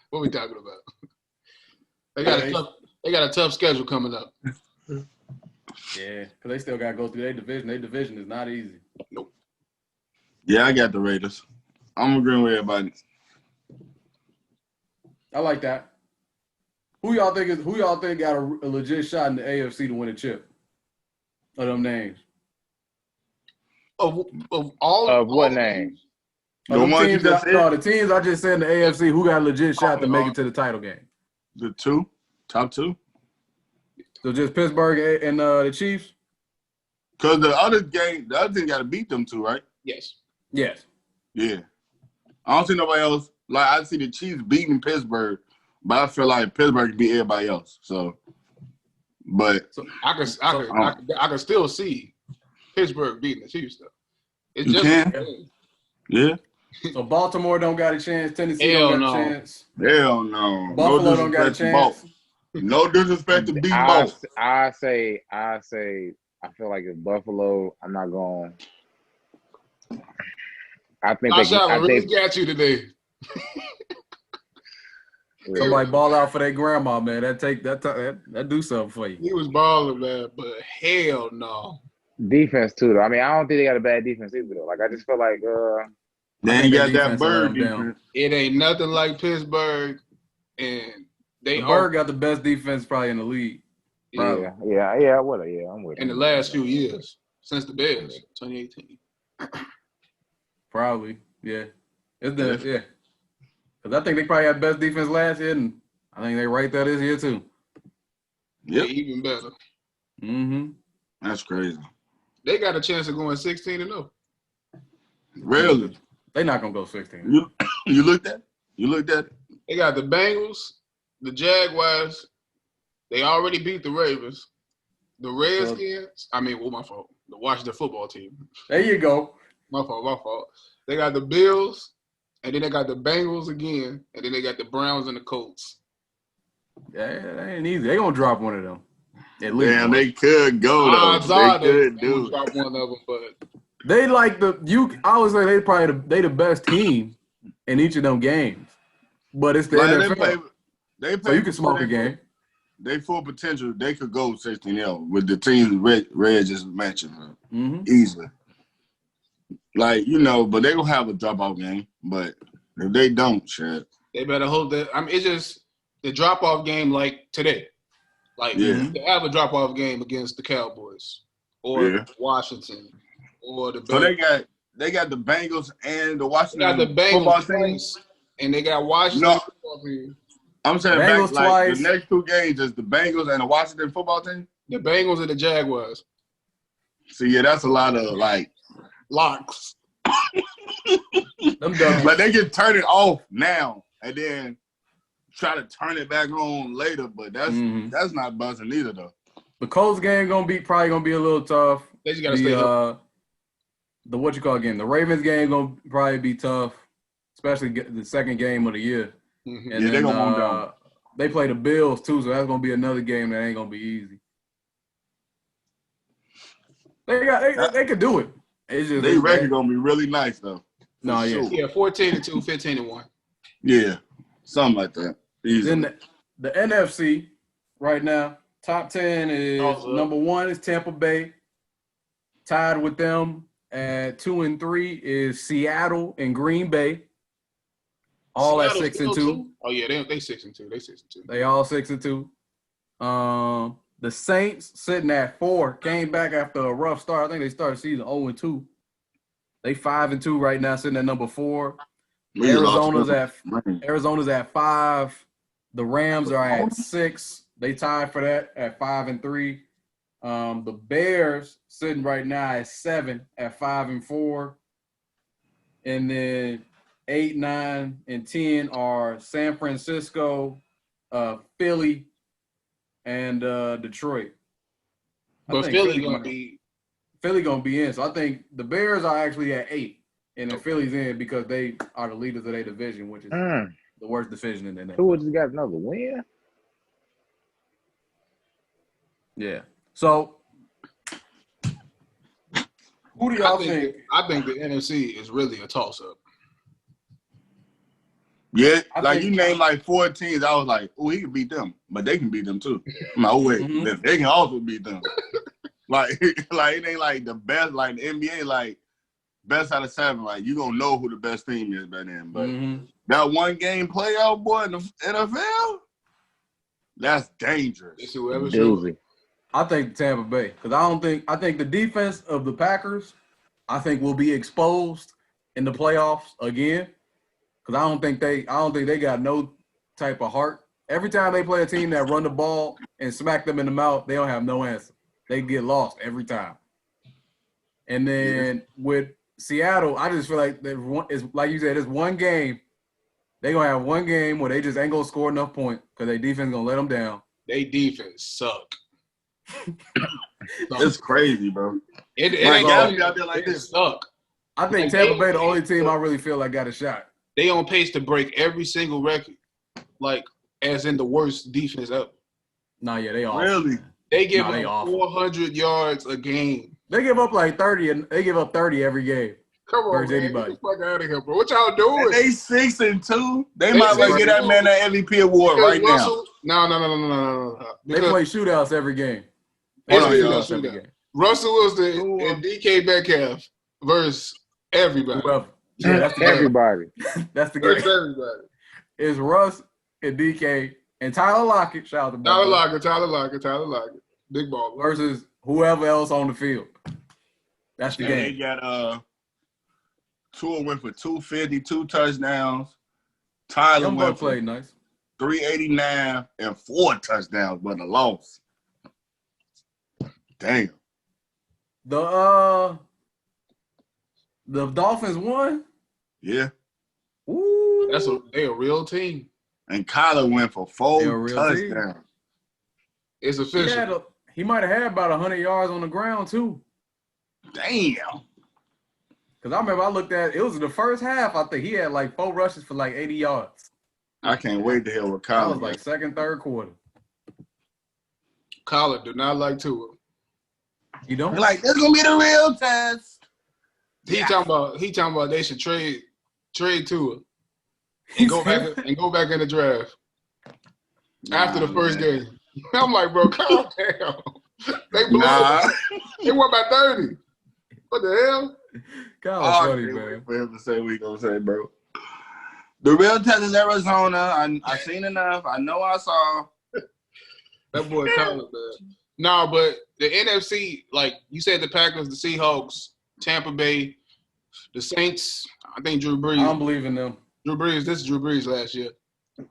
What we talking about? They got a tough schedule coming up. Yeah, because they still got to go through their division. Their division is not easy. Nope. Yeah, I got the Raiders. I'm agreeing with everybody. I like that. Who y'all think got a legit shot in the AFC to win a chip? Of them names. Of what name? The ones you just said? No, the teams I just said in the AFC, who got a legit shot to make it to the title game? The top 2. So just Pittsburgh and the Chiefs? Because the other thing got to beat them 2, right? Yes. Yes. Yeah. I don't see nobody else. Like, I see the Chiefs beating Pittsburgh, but I feel like Pittsburgh can beat everybody else. So, but I can still see Pittsburgh beating the Chiefs though. It's you just can. Yeah. So Baltimore don't got a chance. Tennessee don't got a chance. Hell no. Buffalo don't got a chance. No disrespect to beat I both. say I feel like it's Buffalo. I'm not going. I think really got you today. Somebody ball out for their grandma, man. That do something for you. He was balling, man, but hell no. Defense too, though. I mean, I don't think they got a bad defense either, though. Like, I just feel like they ain't got that Bird defense. It ain't nothing like Pittsburgh, and Bird got the best defense probably in the league. Yeah, I'm with in the last few years since the Bears, 2018. Probably, yeah. Because I think they probably had best defense last year, and I think they right there this year too. Yep. Even better. Mm-hmm. That's crazy. They got a chance of going 16-0. Really? They're not gonna go 16. You looked at it? They got the Bengals, the Jaguars. They already beat the Ravens. The Redskins. My fault. The Washington football team. There you go. My fault. They got the Bills, and then they got the Bengals again, and then they got the Browns and the Colts. Yeah, that ain't easy. They gonna drop one of them. At least Damn, they could go though. Odds are they could do drop one of them, but they like I would say they the best team in each of them games. But it's the NFL. They play so you can smoke a game. They full potential. They could go 16-0 with the teams Red just mentioned easily. Like, but they gonna have a dropout game. But if they don't, shit. They better hope that. It's just the drop-off game like today. Like, they have a drop-off game against the Cowboys or Washington or the Bears. So they got the Bengals and the They Washington got the football Bengals team. twice, and they got Washington No. football team. I'm saying Bengals back, like twice. the next two games is the Bengals and the Washington football team. The Bengals and the Jaguars. So yeah, that's a lot of like Locks. Them W's. like they can turn it off now and then try to turn it back on later, but that's not buzzing either though. The Colts game probably gonna be a little tough. They just gotta stay healthy. The what you call game? The Ravens game gonna probably be tough, especially the second game of the year. Mm-hmm. And Yeah, they then, gonna move down. they play the Bills too, so that's gonna be another game that ain't gonna be easy. They could do it. It's just They record gonna be really nice though. No, yeah. Sure. Yeah, 14-2, 15-1. Yeah, something like that. Easy. Then the NFC right now, top 10 is number 1 is Tampa Bay. Tied with them at 2 and 3 is Seattle and Green Bay. All Seattle's at 6 and still 2. too? Oh yeah, they 6 and 2. They 6 and 2. They all 6 and 2. The Saints sitting at 4 came back after a rough start. I think they started season 0 and 2. They 5 and 2 right now, sitting at number 4. Arizona's at 5. The Rams are at 6. They tied for that at 5 and 3. The Bears sitting right now at 7 at 5 and 4. And then 8, 9, and 10 are San Francisco, Philly, and Detroit. But Philly gonna be in. So I think the Bears are actually at 8, and then Philly's in because they are the leaders of their division, which is the worst division in the NFL. Who just got another win? Yeah. So who do y'all think? I think the NFC is really a toss-up. Yeah, I you think- named like 4 teams. I was like, oh, he can beat them, but they can beat them too. I'm like, oh wait, they can also beat them. like it ain't like the best, like the NBA, like best out of 7. Like you gonna know who the best team is by then. But that one game playoff boy in the NFL, that's dangerous. It's whoever Doozy. I think Tampa Bay because I think the defense of the Packers, I think will be exposed in the playoffs again. Because I don't think they got no type of heart. Every time they play a team that run the ball and smack them in the mouth, they don't have no answer. They get lost every time. And then with Seattle, I just feel like it's like you said, it's one game. They're going to have one game where they just ain't going to score enough points because their defense going to let them down. They defense suck. It's crazy, bro. It Like, ain't y'all be out there like they this. suck. I think Tampa Bay the only team I really feel like got a shot. They on pace to break every single record, like as in the worst defense ever. Nah, yeah, they all Really? They give they up awful. 400 yards a game. They give up like 30, and they give up 30 every game. Come on, Versus man. anybody. Get the fuck out of here, bro. What y'all doing? And they 6 and 2. They might well 6 get and that 2. man that MVP award Because right now. Russell, No. They play shootouts every game. They Hold on, play y'all. shootouts every game. Russell Wilson and DK Metcalf versus everybody. Whoever. Yeah, that's the game. Everybody. That's the Versus game. everybody. It's Russ and DK and Tyler Lockett. Shout out to Tyler Butler, Lockett. Big baller. versus whoever else on the field. That's the And they game. got Tua went for 250, 2 touchdowns. Tyler Young went Buck for played nice. 389 and 4 touchdowns, but a loss. Damn. The Dolphins won. Yeah. Ooh. They a real team. And Kyler went for 4 They're a real team. touchdowns. It's official. He might have had about 100 yards on the ground too. Damn. Because I remember I looked at it was the first half. I think he had like 4 rushes for like 80 yards. I can't wait to hear what That Kyler was like second, third quarter. Collar do not like Tua. You don't? like, this gonna be the real test. He talking about they should trade Tua and go back in the draft after the first game. I'm like, bro, calm down. They blew it. They won by 30. What the hell? God, I funny, can't man. wait for him to say what he gonna say, bro. The real test is Arizona. I seen enough. I know I saw. That boy Collar, man. No, but the NFC, like you said, the Packers, the Seahawks, Tampa Bay, The Saints, I think Drew I Brees. don't believe in them. Drew Brees, this is Drew Brees last year.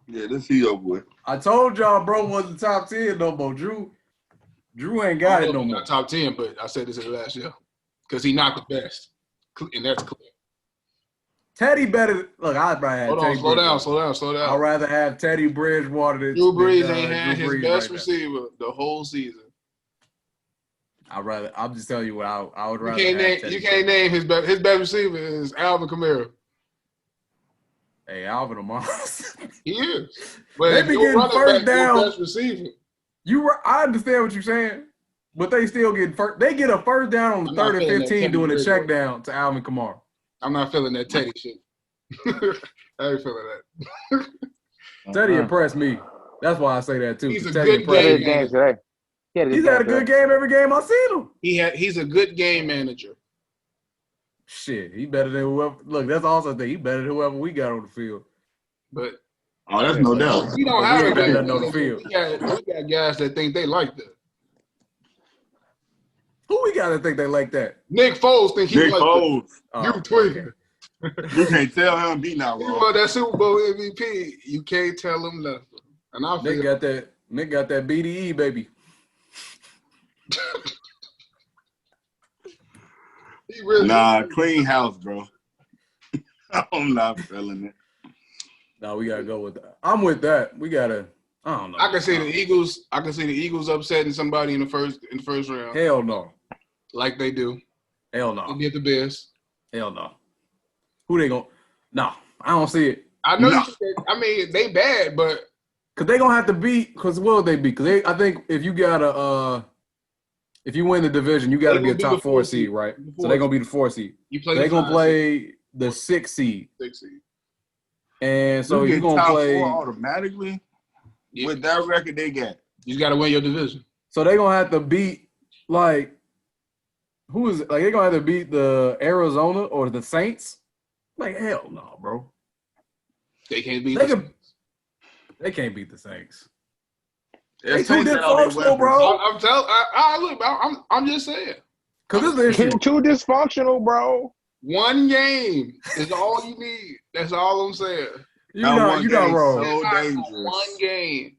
Yeah, this he over with. I told y'all, bro, wasn't top 10 no more. Drew ain't got it no more. Not top 10, but I said this is last year because he's not the best, and that's clear. Teddy better. Look, I'd rather have Teddy. Slow down. I'd rather have Teddy Bridgewater than Drew Brees than, ain't had Drew his Brees best right receiver the whole season. I'm just telling you what I would rather You have. Teddy can't name his best receiver is Alvin Kamara. Hey, Alvin Amar. He is. But They if be your getting running first back, your down. best receiver. I understand what you're saying, but they still get first. They get a first down on the I'm not 3rd and feeling that 15 Teddy doing a check Bridgewater. down to Alvin Kamara. I'm not feeling that Teddy shit. I ain't feeling that. Teddy impressed me. That's why I say that too. He's a Teddy good impressed He me. had a good game today. He's had a good game every game I've seen him. He's a good game manager. Shit, he better than whoever. Look, that's also the thing. He better than whoever we got on the field. But Oh, that's no doubt. we don't But have we a ain't got game nothing on the manager. field. We got guys that think they like that. Who we got to think they like that? Nick Foles think he Nick like Foles. Oh, that. You tweaking. You can't tell him he not He wrong. won that Super Bowl MVP. You can't tell him nothing. And I Nick feel got that BDE, baby. he really Clean house, bro. I'm not feeling it. No, we gotta go with that. I'm with that. We gotta. I don't know. I can see the Eagles. I can see the Eagles upsetting somebody in the first round, Hell no. like they do. Hell They no. get the best. Hell no. Who they gonna? No, I don't see it. I know. No. I mean, they bad, but Cause they gonna have to beat. Cause what would they beat? Cause I think if you got if you win the division, you got to They be a gonna be top the 4 fourth seed, seed. right? The So fourth they're gonna be the 4 seed. you play. They're the gonna 5 play the 6 seed, seed, 6 seed. and so You you're get gonna top play. 4 automatically Yeah. with that record they got. You just got to win your division. So they're gonna have to beat like who is it? Like they're gonna have to beat the Arizona or the Saints. Like hell no, bro. They can't beat. They can't beat the Saints. They They too Saints got all their dysfunctional, weapons. bro. I'm telling. Look, I'm just saying. Cause this is the issue. Too dysfunctional, bro. One game is all you need. That's all I'm saying. You're not wrong. So It's dangerous. one game.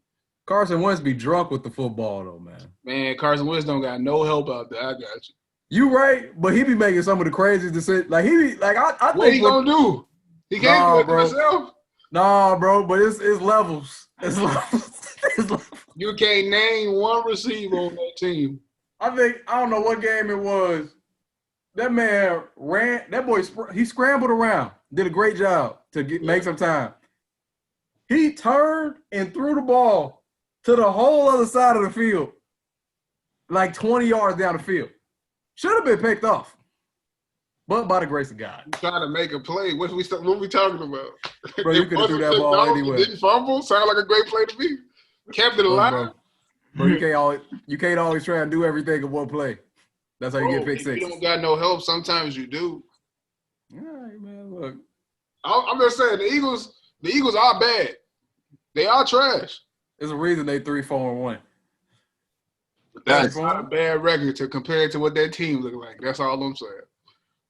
Carson Wentz be drunk with the football though, man. Man, Carson Wentz don't got no help out there. I got you. You right, but he be making some of the craziest decisions. Like he be like I What think he gonna do? He can't Nah, do it bro. himself. Nah, bro, but it's levels. It's levels. It's levels. You can't name one receiver on that team. I don't know what game it was. That man ran. That boy he scrambled around. Did a great job to make some time. He turned and threw the ball to the whole other side of the field, like 20 yards down the field. Should have been picked off, but by the grace of God. Trying to make a play. What we talking about? Bro, you could have threw that ball anywhere. Didn't fumble. Sound like a great play to me. Kept it alive. Bro, you can't always try and do everything in one play. That's how you get pick If six. you don't got no help, sometimes you do. All right, man. Look, I'm just saying the Eagles are bad. They are trash. there's a reason they 3-4-1. That's not a bad record to compare to what their team look like. That's all I'm saying.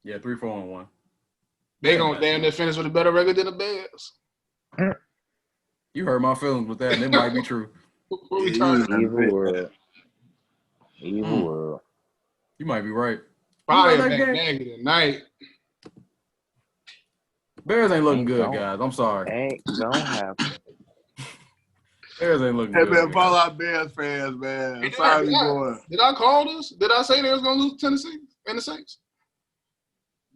Yeah, 3-4-1. They gonna damn near finish with a better record than the Bears. You hurt my feelings with that, and it might be true. What we talking about? Evil world. Evil world. You might be right. Fire that back game? Nagy tonight. Bears ain't looking good, Don't. guys. I'm sorry. Ain't gonna happen. Bears ain't looking Hey, good. man, man. follow our Bears fans, man. I'm sorry we going. Did I call this? Did I say they was gonna lose to Tennessee and the Saints?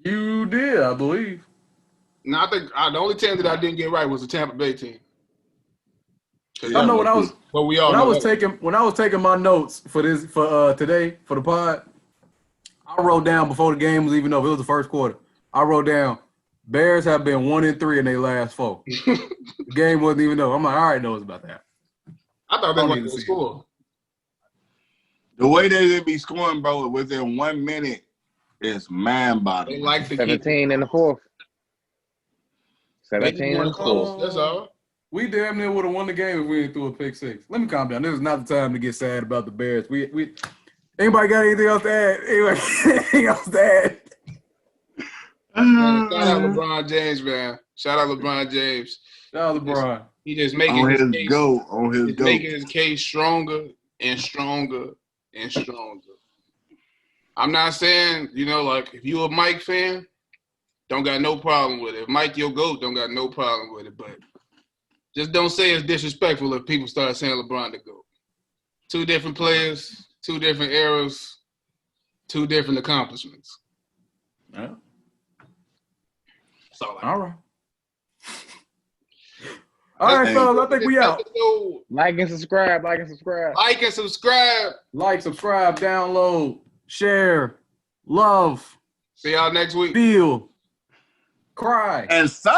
You did, I believe. No, I think the only team that I didn't get right was the Tampa Bay team. Yeah, I know when I was But we all when I know was that. taking my notes for today for the pod, I wrote down before the game was even over. It was the first quarter. I wrote down Bears have been 1-3 in their last 4. The game wasn't even over. I'm like, I already know it's about that. I thought they Don't were need going to to see score. The way they be scoring, bro, within 1 minute is They mind-boggling. like to keep 17 in the fourth. They 17 didn't in want the to close. fourth. That's all. We damn near would have won the game if we didn't throw a pick 6. Let me calm down. This is not the time to get sad about the Bears. We anybody got anything else to add? Anybody got anything else to add? Man, shout out LeBron James, man. Shout out LeBron James. Shout out LeBron. He just making On his his case. goat. On his He's goat. making his case stronger and stronger and stronger. I'm not saying, like if you a Mike fan, don't got no problem with it. If Mike your GOAT, don't got no problem with it. But just don't say it's disrespectful if people start saying LeBron the GOAT. Two different players, two different eras, two different accomplishments. Yeah. That's all. All right. All right, fellas, I think we out. Like and subscribe. Like and subscribe. Like and subscribe. Like, subscribe, download, share, love. See y'all next week. Feel, cry. And so.